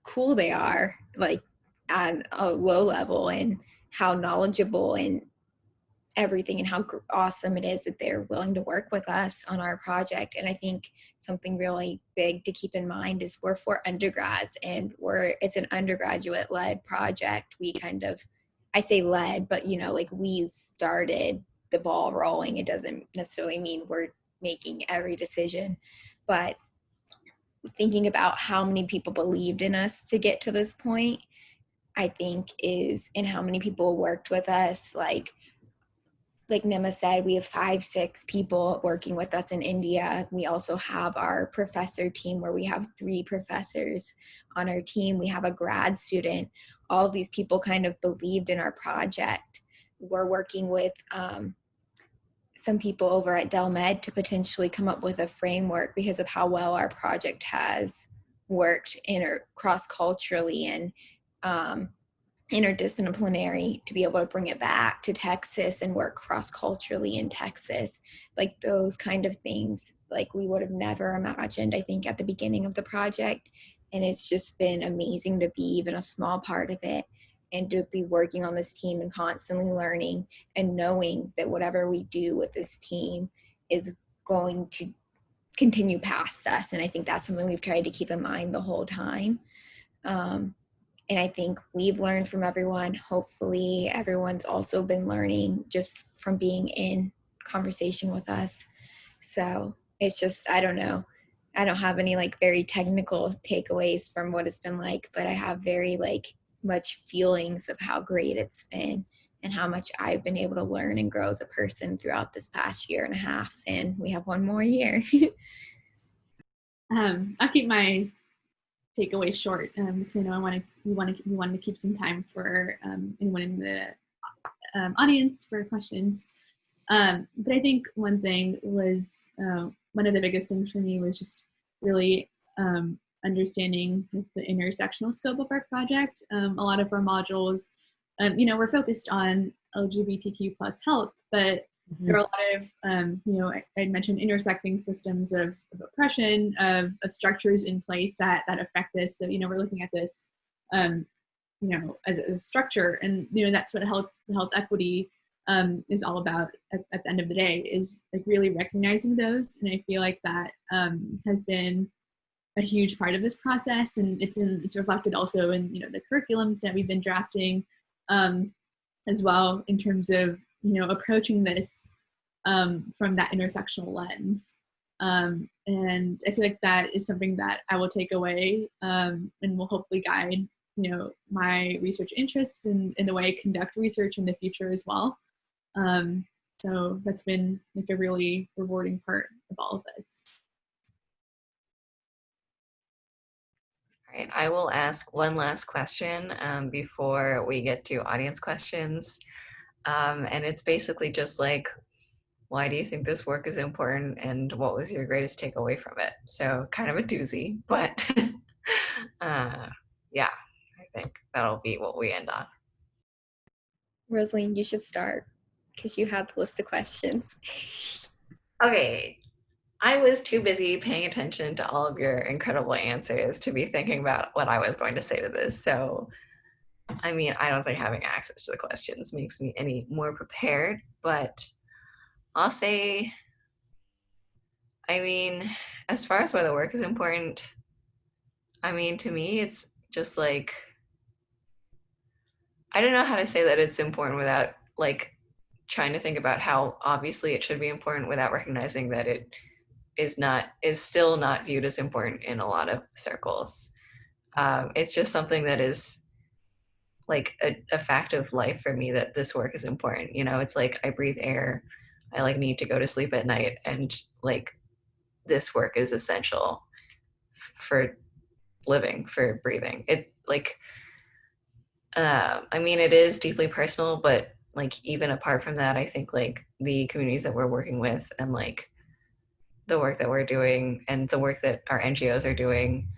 cool they are, like at a low level, and how knowledgeable and everything, and how awesome it is that they're willing to work with us on our project. And I think something really big to keep in mind is we're for undergrads, and it's an undergraduate led project. We kind of, I say led, but like we started the ball rolling. It doesn't necessarily mean we're making every decision, but thinking about how many people believed in us to get to this point, I think and how many people worked with us. Like Nima said, we have 5-6 people working with us in India. We also have our professor team where we have 3 professors on our team. We have a grad student. All of these people kind of believed in our project. We're working with some people over at Del Med to potentially come up with a framework because of how well our project has worked cross-culturally and interdisciplinary, to be able to bring it back to Texas and work cross-culturally in Texas. Like those kind of things, like we would have never imagined, I think, at the beginning of the project. And it's just been amazing to be even a small part of it, and to be working on this team and constantly learning and knowing that whatever we do with this team is going to continue past us. And I think that's something we've tried to keep in mind the whole time. And I think we've learned from everyone. Hopefully everyone's also been learning just from being in conversation with us. So it's just, I don't know. I don't have any very technical takeaways from what it's been like, but I have very much feelings of how great it's been and how much I've been able to learn and grow as a person throughout this past 1.5 years. And we have 1 more year. I'll keep my takeaway short because I know we want to keep some time for anyone in the audience for questions. But I think one thing was one of the biggest things for me was just really understanding the intersectional scope of our project. A lot of our modules, we're focused on LGBTQ plus health, but there are a lot of, I mentioned intersecting systems of oppression, of structures in place that affect this. So, we're looking at this, as a structure, and, that's what health equity is all about at the end of the day, is really recognizing those. And I feel like that has been a huge part of this process, and it's reflected also in, the curriculums that we've been drafting as well, in terms of, approaching this from that intersectional lens. And I feel like that is something that I will take away and will hopefully guide, my research interests and the way I conduct research in the future as well. So that's been a really rewarding part of all of this. All right, I will ask one last question before we get to audience questions. And it's basically just why do you think this work is important, and what was your greatest takeaway from it? So kind of a doozy, but yeah, I think that'll be what we end on. Rosaline, you should start because you have the list of questions. Okay. I was too busy paying attention to all of your incredible answers to be thinking about what I was going to say to this. So, I don't think having access to the questions makes me any more prepared, but I'll say, as far as why the work is important, to me, it's just I don't know how to say that it's important without trying to think about how obviously it should be important without recognizing that it is still not viewed as important in a lot of circles. It's just something that is a fact of life for me, that this work is important. It's I breathe air, I need to go to sleep at night, and this work is essential for living, for breathing. It it is deeply personal, but even apart from that, I think the communities that we're working with, and the work that we're doing, and the work that our NGOs are doing,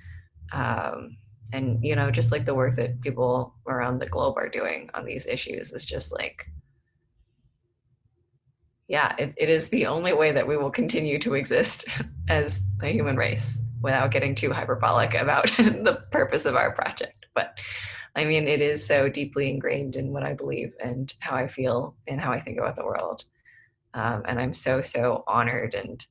and just the work that people around the globe are doing on these issues is just it is the only way that we will continue to exist as a human race, without getting too hyperbolic about the purpose of our project. But I mean, it is so deeply ingrained in what I believe and how I feel and how I think about the world. And I'm so, so honored and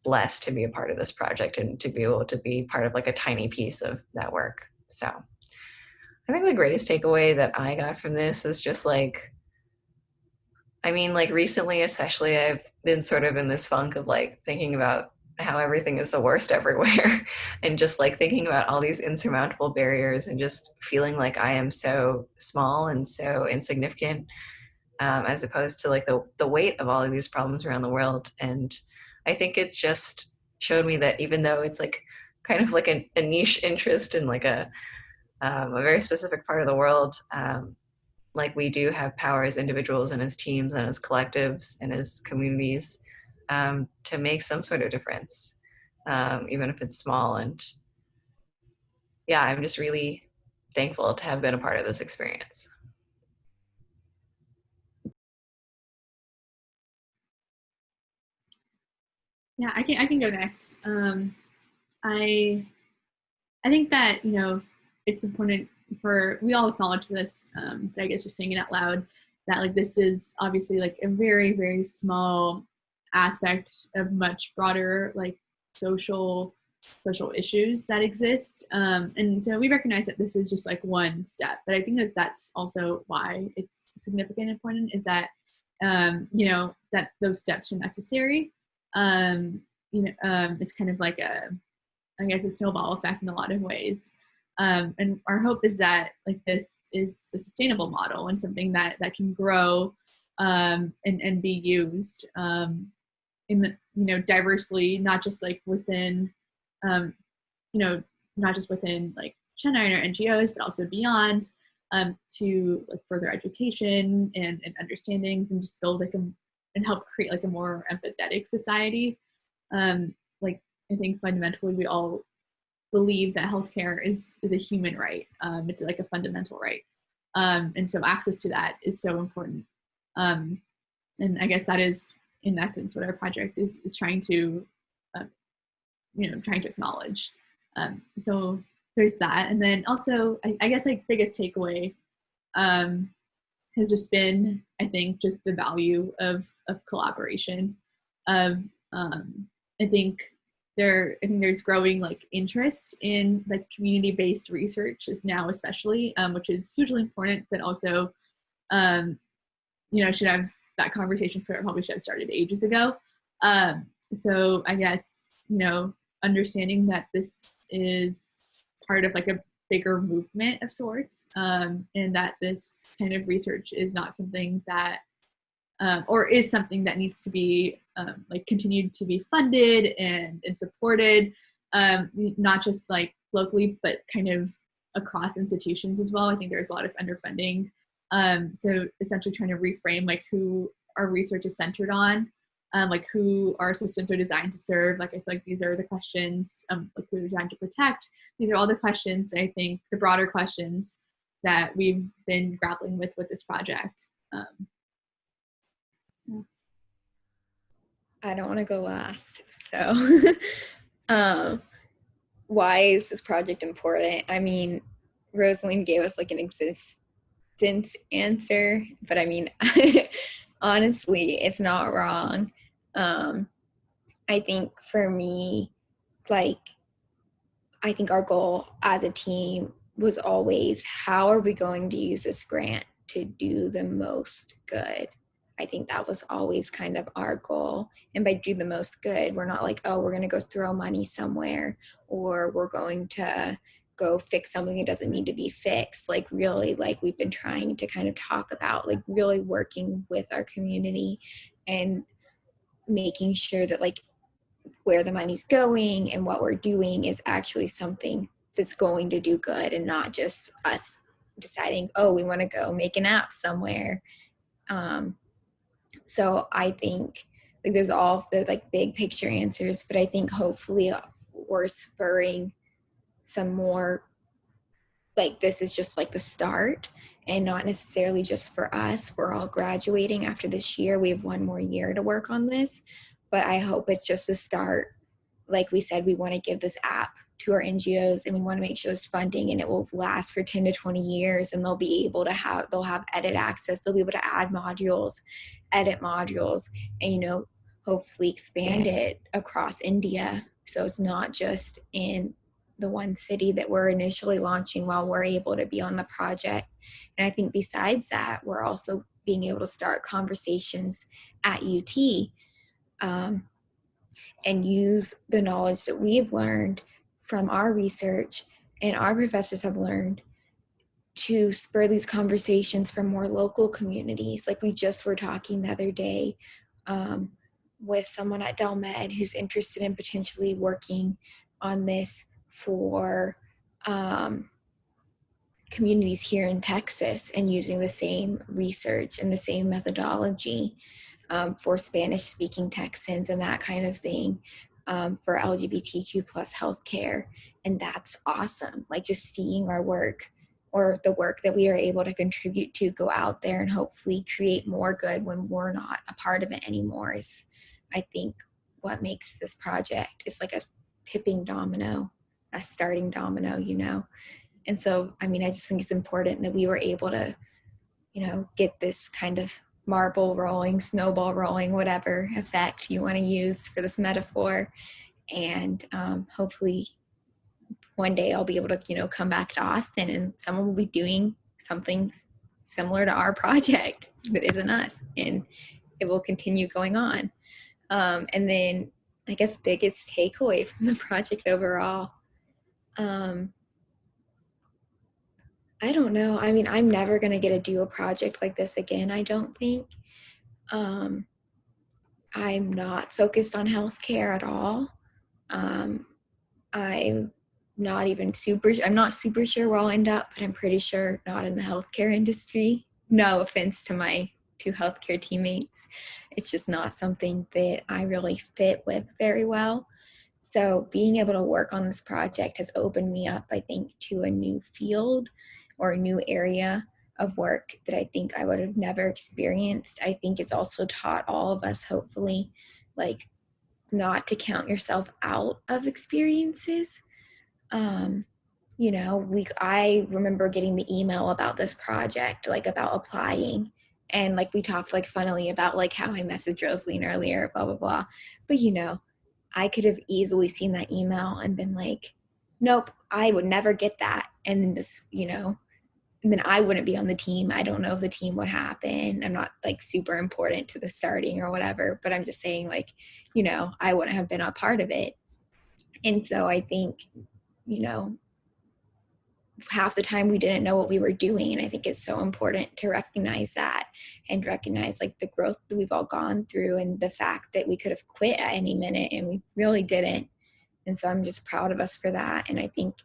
blessed to be a part of this project and to be able to be part of like a tiny piece of that work. So I think the greatest takeaway that I got from this is just like, I mean, like recently, especially, I've been sort of in this funk of like thinking about how everything is the worst everywhere and just like thinking about all these insurmountable barriers and just feeling like I am so small and so insignificant, as opposed to like the weight of all of these problems around the world. And I think it's just showed me that even though it's like kind of like a niche interest in like a very specific part of the world, like we do have power as individuals and as teams and as collectives and as communities, to make some sort of difference, even if it's small. And yeah, I'm just really thankful to have been a part of this experience. Yeah, I can go next. I think that, you know, it's important for, we all acknowledge this, but I guess just saying it out loud, that like this is obviously like a very, very small aspect of much broader like social issues that exist. And so we recognize that this is just like one step, but I think that that's also why it's significant and important, is that, you know, that those steps are necessary. It's kind of like I guess a snowball effect in a lot of ways. And our hope is that like this is a sustainable model and something that can grow, and be used, in the, you know, diversely, not just like within, you know, not just within like Chennai or NGOs, but also beyond, to like further education and understandings, and just build like and help create like a more empathetic society. Like I think fundamentally we all believe that healthcare is a human right. It's like a fundamental right. And so access to that is so important. And I guess that is in essence what our project is trying to, you know, trying to acknowledge. So there's that. And then also, I guess like biggest takeaway has just been, I think, just the value of collaboration. Of I think there's growing like interest in like community-based research is now, especially, which is hugely important, but also, you know, should have that conversation probably should have started ages ago. So I guess, you know, understanding that this is part of like a bigger movement of sorts, and that this kind of research is not something that, or is something that needs to be like continued to be funded and supported, not just like locally, but kind of across institutions as well. I think there's a lot of underfunding. So essentially trying to reframe like who our research is centered on, like who our systems are designed to serve. Like I feel like these are the questions, like who are designed to protect. These are all the questions, I think, the broader questions that we've been grappling with this project. I don't want to go last. So why is this project important? I mean, Rosaline gave us like an existence answer, but I mean, honestly, it's not wrong. I think for me, like, I think our goal as a team was always, how are we going to use this grant to do the most good? I think that was always kind of our goal. And by do the most good, we're not like, oh, we're going to go throw money somewhere, or we're going to go fix something that doesn't need to be fixed. Like really, like we've been trying to kind of talk about, like really working with our community and making sure that like where the money's going and what we're doing is actually something that's going to do good, and not just us deciding, oh, we want to go make an app somewhere. So I think like there's all of the like big picture answers, but I think hopefully we're spurring some more, like this is just like the start, and not necessarily just for us. We're all graduating after this year. We have one more year to work on this, but I hope it's just a start. Like we said, we want to give this app to our NGOs, and we want to make sure there's funding and it will last for 10 to 20 years, and they'll have edit access. They'll be able to add modules, edit modules, and, you know, hopefully expand it across India. So it's not just in the one city that we're initially launching while we're able to be on the project. And I think besides that, we're also being able to start conversations at UT, and use the knowledge that we've learned from our research and our professors have learned to spur these conversations from more local communities. Like we just were talking the other day with someone at Del Med who's interested in potentially working on this for communities here in Texas and using the same research and the same methodology for Spanish-speaking Texans and that kind of thing, for LGBTQ plus healthcare. And that's awesome. Like just seeing our work or the work that we are able to contribute to go out there and hopefully create more good when we're not a part of it anymore is, I think, what makes this project. It's like a tipping domino, a starting domino, you know? And so, I mean, I just think it's important that we were able to, you know, get this kind of marble rolling, snowball rolling, whatever effect you want to use for this metaphor. And hopefully one day I'll be able to, you know, come back to Austin and someone will be doing something similar to our project that isn't us, and it will continue going on. And then I guess biggest takeaway from the project overall, I don't know. I mean, I'm never going to get to do a project like this again, I don't think. I'm not focused on healthcare at all. I'm not super sure where I'll end up, but I'm pretty sure not in the healthcare industry. No offense to my two healthcare teammates. It's just not something that I really fit with very well. So being able to work on this project has opened me up, I think, to a new field or a new area of work that I think I would have never experienced. I think it's also taught all of us, hopefully, like not to count yourself out of experiences. You know, I remember getting the email about this project, like about applying. And like we talked like funnily about like how I messaged Rosaline earlier, blah, blah, blah. But you know, I could have easily seen that email and been like, nope, I would never get that. And then this, you know, and then I wouldn't be on the team. I don't know if the team would happen. I'm not like super important to the starting or whatever, but I'm just saying like, you know, I wouldn't have been a part of it. And so I think, you know, half the time we didn't know what we were doing. And I think it's so important to recognize that and recognize like the growth that we've all gone through and the fact that we could have quit at any minute and we really didn't. And so I'm just proud of us for that. And I think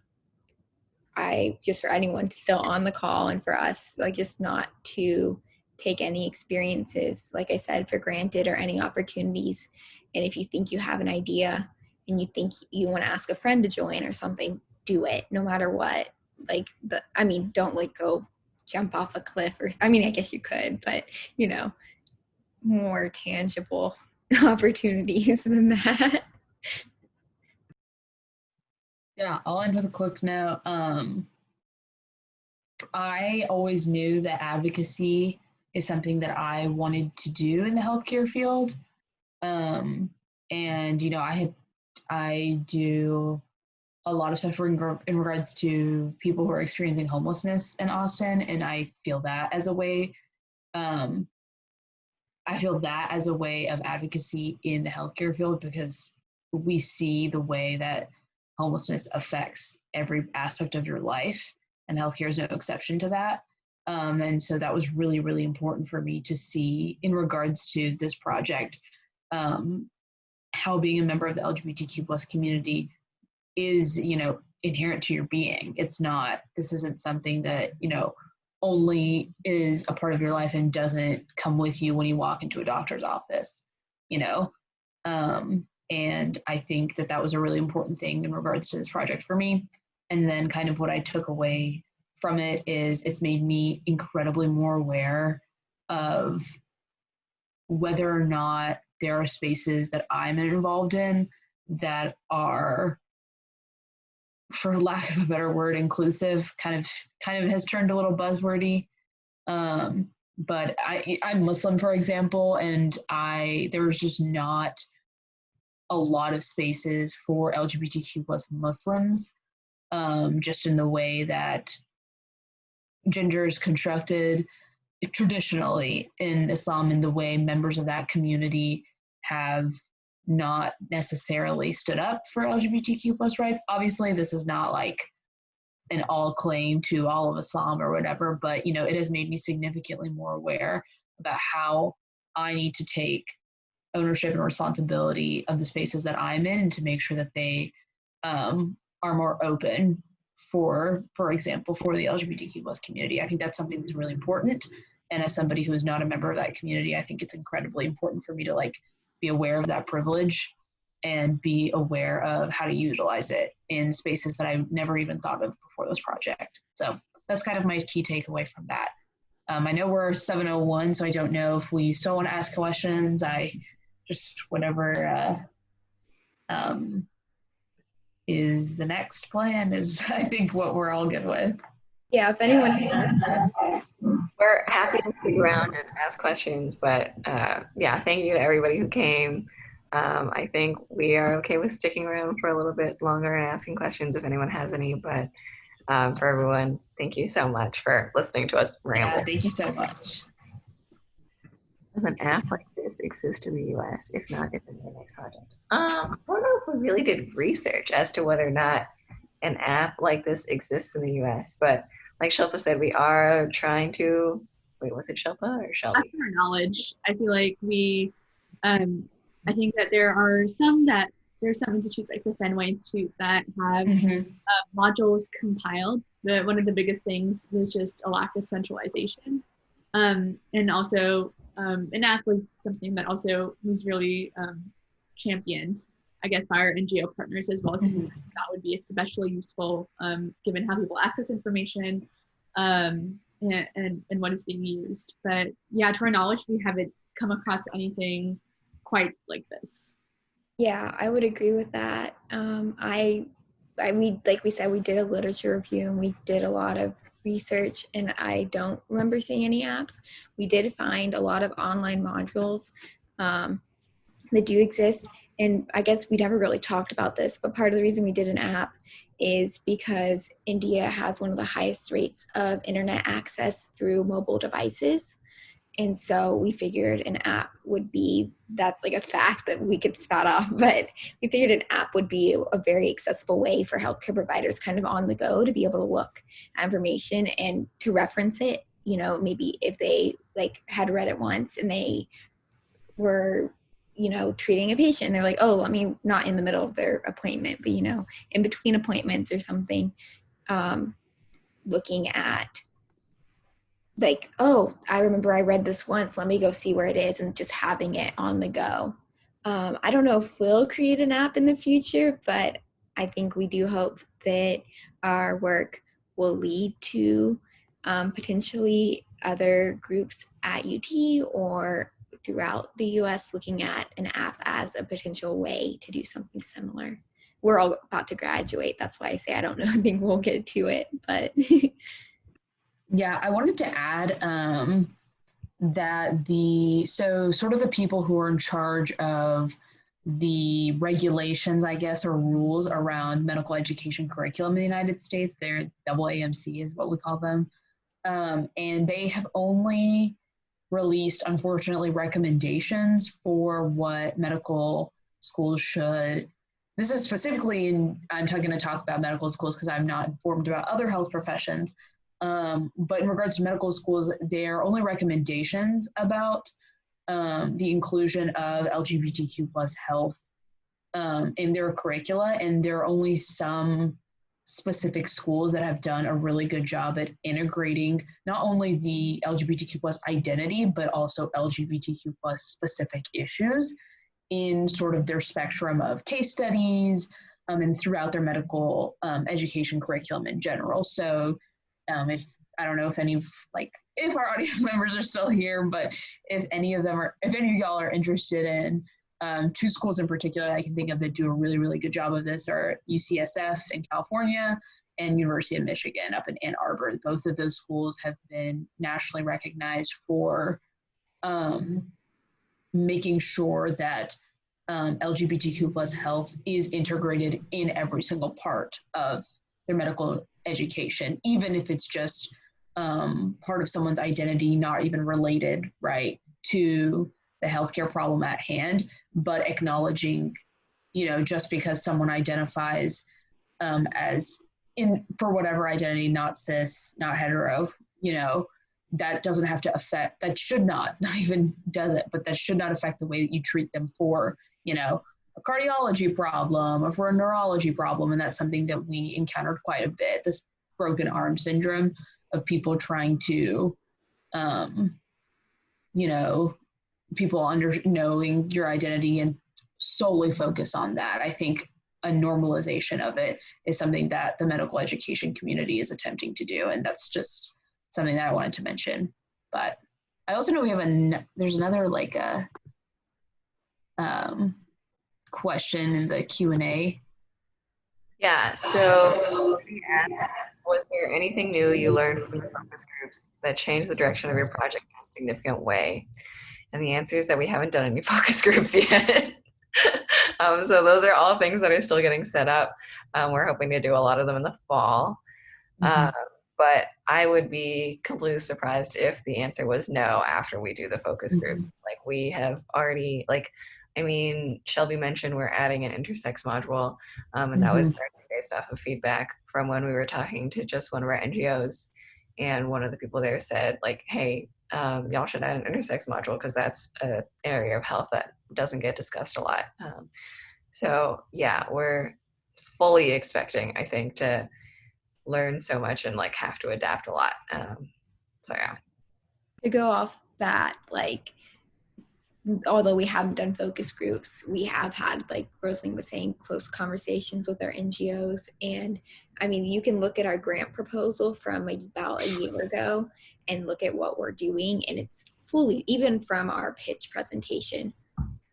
just for anyone still on the call and for us, like just not to take any experiences, like I said, for granted or any opportunities. And if you think you have an idea and you think you want to ask a friend to join or something, do it no matter what. Like don't like go jump off a cliff or, I mean, I guess you could, but you know, more tangible opportunities than that. Yeah, I'll end with a quick note. I always knew that advocacy is something that I wanted to do in the healthcare field. And, you know, I do a lot of stuff in regards to people who are experiencing homelessness in Austin. And I feel that as a way, of advocacy in the healthcare field, because we see the way that homelessness affects every aspect of your life, and healthcare is no exception to that. And so that was really, really important for me to see in regards to this project, how being a member of the LGBTQ plus community is, you know, inherent to your being. This isn't something that, you know, only is a part of your life and doesn't come with you when you walk into a doctor's office, you know? And I think that was a really important thing in regards to this project for me. And then kind of what I took away from it is it's made me incredibly more aware of whether or not there are spaces that I'm involved in that are for lack of a better word, inclusive kind of has turned a little buzzwordy. But I'm Muslim, for example, and there was just not a lot of spaces for LGBTQ plus Muslims, just in the way that gender is constructed traditionally in Islam, in the way members of that community have not necessarily stood up for LGBTQ plus rights. Obviously, this is not like an all claim to all of Islam or whatever, but it has made me significantly more aware about how I need to take ownership and responsibility of the spaces that I'm in, and to make sure that they are more open for example, for the LGBTQ plus community. I think that's something that's really important. And as somebody who is not a member of that community, I think it's incredibly important for me to be aware of that privilege and be aware of how to utilize it in spaces that I never even thought of before this project. So that's kind of my key takeaway from that. I know we're 7:01, so I don't know if we still want to ask questions. Whatever is the next plan is, I think, what we're all good with. Yeah, if anyone we're happy to stick around and ask questions, but thank you to everybody who came. I think we are okay with sticking around for a little bit longer and asking questions if anyone has any, but for everyone, thank you so much for listening to us ramble. Yeah, thank you so much. Does an app like this exist in the US? If not, it's in the next project. I don't know if we really did research as to whether or not an app like this exists in the US, but like Shilpa said, we are trying to, wait, was it Shilpa or Shelby? That's our knowledge. I feel like I think that there are some institutes like the Fenway Institute that have modules compiled. One of the biggest things was just a lack of centralization. And also an app was something that also was really championed, I guess, by our NGO partners as well. Something that would be especially useful given how people access information and what is being used. But yeah, to our knowledge, we haven't come across anything quite like this. Yeah, I would agree with that. We like we said, we did a literature review and we did a lot of research, and I don't remember seeing any apps. We did find a lot of online modules that do exist, and I guess we never really talked about this, but part of the reason we did an app is because India has one of the highest rates of internet access through mobile devices. And so we figured an app would be, that's like a fact that we could spout off, but we figured an app would be a very accessible way for healthcare providers kind of on the go to be able to look at information and to reference it, maybe if they had read it once and they were, treating a patient, they're like, oh, let me, not in the middle of their appointment, but, in between appointments or something, looking at oh, I remember I read this once, let me go see where it is, and just having it on the go. I don't know if we'll create an app in the future, but I think we do hope that our work will lead to potentially other groups at UT or throughout the US looking at an app as a potential way to do something similar. We're all about to graduate. That's why I say I don't know. I think we'll get to it, but... Yeah, I wanted to add that sort of the people who are in charge of the regulations, I guess, or rules around medical education curriculum in the United States, they're AAMC is what we call them. And they have only released, unfortunately, recommendations for what medical schools should. This is specifically, I'm going to talk about medical schools because I'm not informed about other health professions. But in regards to medical schools, there are only recommendations about the inclusion of LGBTQ plus health in their curricula, and there are only some specific schools that have done a really good job at integrating not only the LGBTQ plus identity, but also LGBTQ plus specific issues in sort of their spectrum of case studies and throughout their medical education curriculum in general. So if I don't know if any of if our audience members are still here, but if any of y'all are interested in Two schools in particular I can think of that do a really, really good job of this are UCSF in California and University of Michigan up in Ann Arbor. Both of those schools have been nationally recognized for making sure that LGBTQ plus health is integrated in every single part of their medical education, even if it's just part of someone's identity, not even related, right, to the healthcare problem at hand, but acknowledging, just because someone identifies as for whatever identity, not cis, not hetero, that doesn't have to affect, that should not even does it, but that should not affect the way that you treat them for, a cardiology problem or for a neurology problem. And that's something that we encountered quite a bit, this broken arm syndrome of people trying to, people knowing your identity and solely focus on that. I think a normalization of it is something that the medical education community is attempting to do. And that's just something that I wanted to mention. But I also know we have there's another question in the Q&A. Yeah, so was there anything new you learned from the focus groups that changed the direction of your project in a significant way? And the answer is that we haven't done any focus groups yet. So those are all things that are still getting set up. We're hoping to do a lot of them in the fall. But I would be completely surprised if the answer was no after we do the focus groups. Like we have already, Shelby mentioned we're adding an intersex module, and that was based off of feedback from when we were talking to just one of our NGOs. And one of the people there said, hey, y'all should add an intersex module because that's an area of health that doesn't get discussed a lot. So yeah, we're fully expecting, I think, to learn so much and have to adapt a lot. So yeah. To go off that, although we haven't done focus groups, we have had, like Rosaline was saying, close conversations with our NGOs. And you can look at our grant proposal from about a year ago and look at what we're doing, and it's fully, even from our pitch presentation,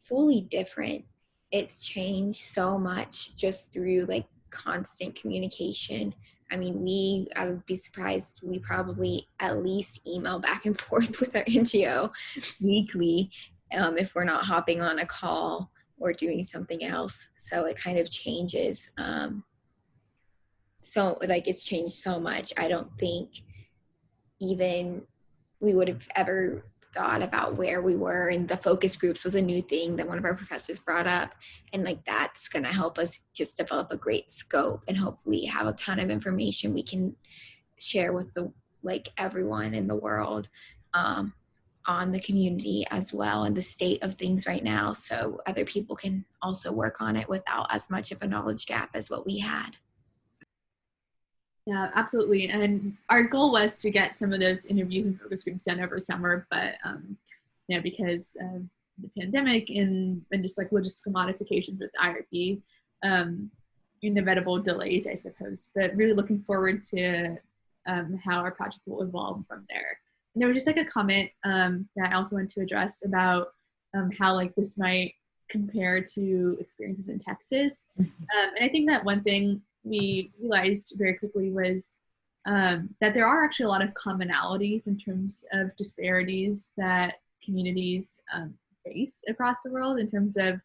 fully different. It's changed so much just through constant communication. I would be surprised, we probably at least email back and forth with our NGO weekly, if we're not hopping on a call or doing something else. So it kind of changes. It's changed so much. I don't think even we would have ever thought about where we were, and the focus groups was a new thing that one of our professors brought up, and that's going to help us just develop a great scope and hopefully have a ton of information we can share with everyone in the world on the community as well, and the state of things right now, so other people can also work on it without as much of a knowledge gap as what we had. Yeah, absolutely. And our goal was to get some of those interviews and focus groups done over summer, but because of the pandemic and just logistical modifications with IRB, inevitable delays, I suppose. But really looking forward to how our project will evolve from there. And there was just a comment that I also want to address about how this might compare to experiences in Texas. And I think that one thing we realized very quickly was that there are actually a lot of commonalities in terms of disparities that communities face across the world in terms of,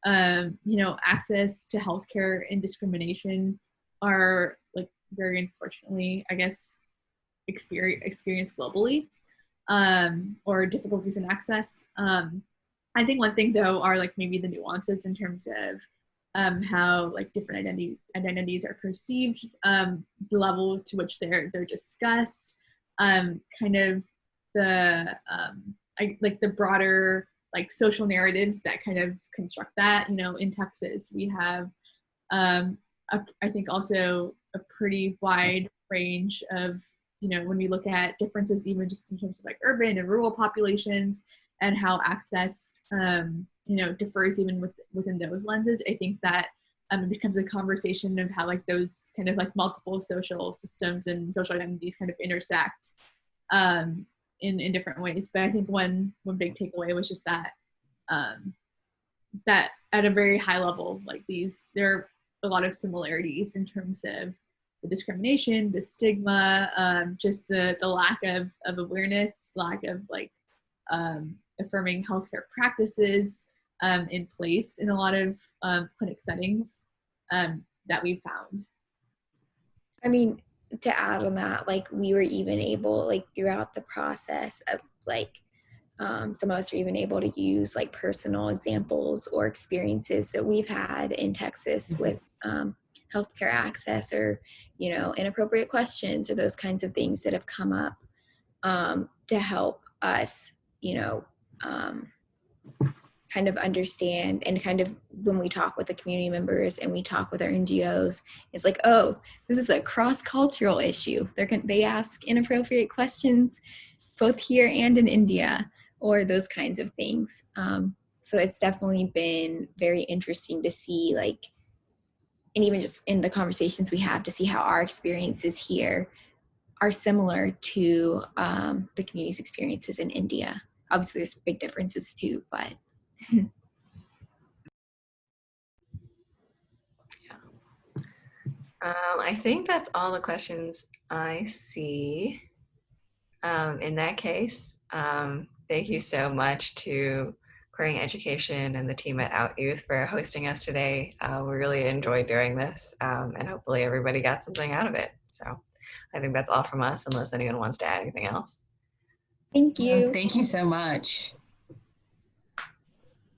access to healthcare and discrimination are very unfortunately, I guess, experienced globally, or difficulties in access. I think one thing though are maybe the nuances in terms of how different identities are perceived, the level to which they're discussed, kind of the the broader social narratives that kind of construct that. In Texas we have I think also a pretty wide range of when we look at differences even just in terms of urban and rural populations and how access differs even within those lenses. I think that it becomes a conversation of how those kind of multiple social systems and social identities kind of intersect in different ways. But I think one big takeaway was just that that at a very high level, like there are a lot of similarities in terms of the discrimination, the stigma, just the lack of awareness, lack of like affirming healthcare practices in place in a lot of clinic settings that we've found. I mean, to add on that, like we were even able, like throughout the process of like, some of us are even able to use like personal examples or experiences that we've had in Texas with healthcare access, or, you know, inappropriate questions or those kinds of things that have come up to help us, you know, kind of understand, and kind of when we talk with the community members and we talk with our NGOs, it's like, oh, this is a cross-cultural issue. They ask inappropriate questions both here and in India, or those kinds of things. So it's definitely been very interesting to see, like, and even just in the conversations we have, to see how our experiences here are similar to the community's experiences in India. Obviously, there's big differences too, but. I think that's all the questions I see. In that case, thank you so much to Querying Education and the team at Out Youth for hosting us today. We really enjoyed doing this, and hopefully everybody got something out of it. So I think that's all from us, unless anyone wants to add anything else. Thank you. Thank you so much.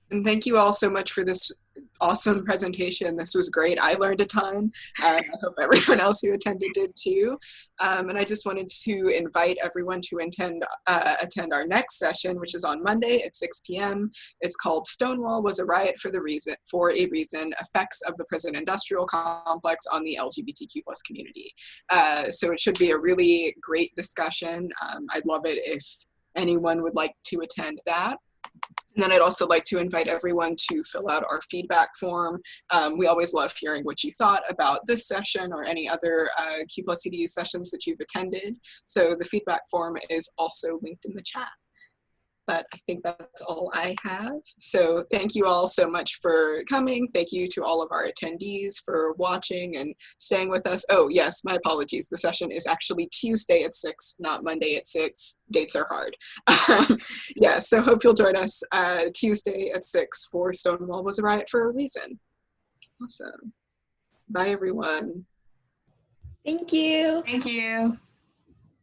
And thank you all so much for this awesome presentation. This was great. I learned a ton. I hope everyone else who attended did too. And I just wanted to invite everyone to attend our next session, which is on Monday at 6 p.m. It's called Stonewall Was a Riot for a Reason, Effects of the Prison Industrial Complex on the LGBTQ plus community. So it should be a really great discussion. I'd love it if anyone would like to attend that. And then I'd also like to invite everyone to fill out our feedback form. We always love hearing what you thought about this session or any other Q plus EDU sessions that you've attended. So the feedback form is also linked in the chat. But I think that's all I have. So thank you all so much for coming. Thank you to all of our attendees for watching and staying with us. Oh yes, my apologies. The session is actually Tuesday at 6, not Monday at 6. Dates are hard. Yeah, so hope you'll join us Tuesday at 6 for Stonewall Was a Riot for a Reason. Awesome. Bye everyone. Thank you. Thank you.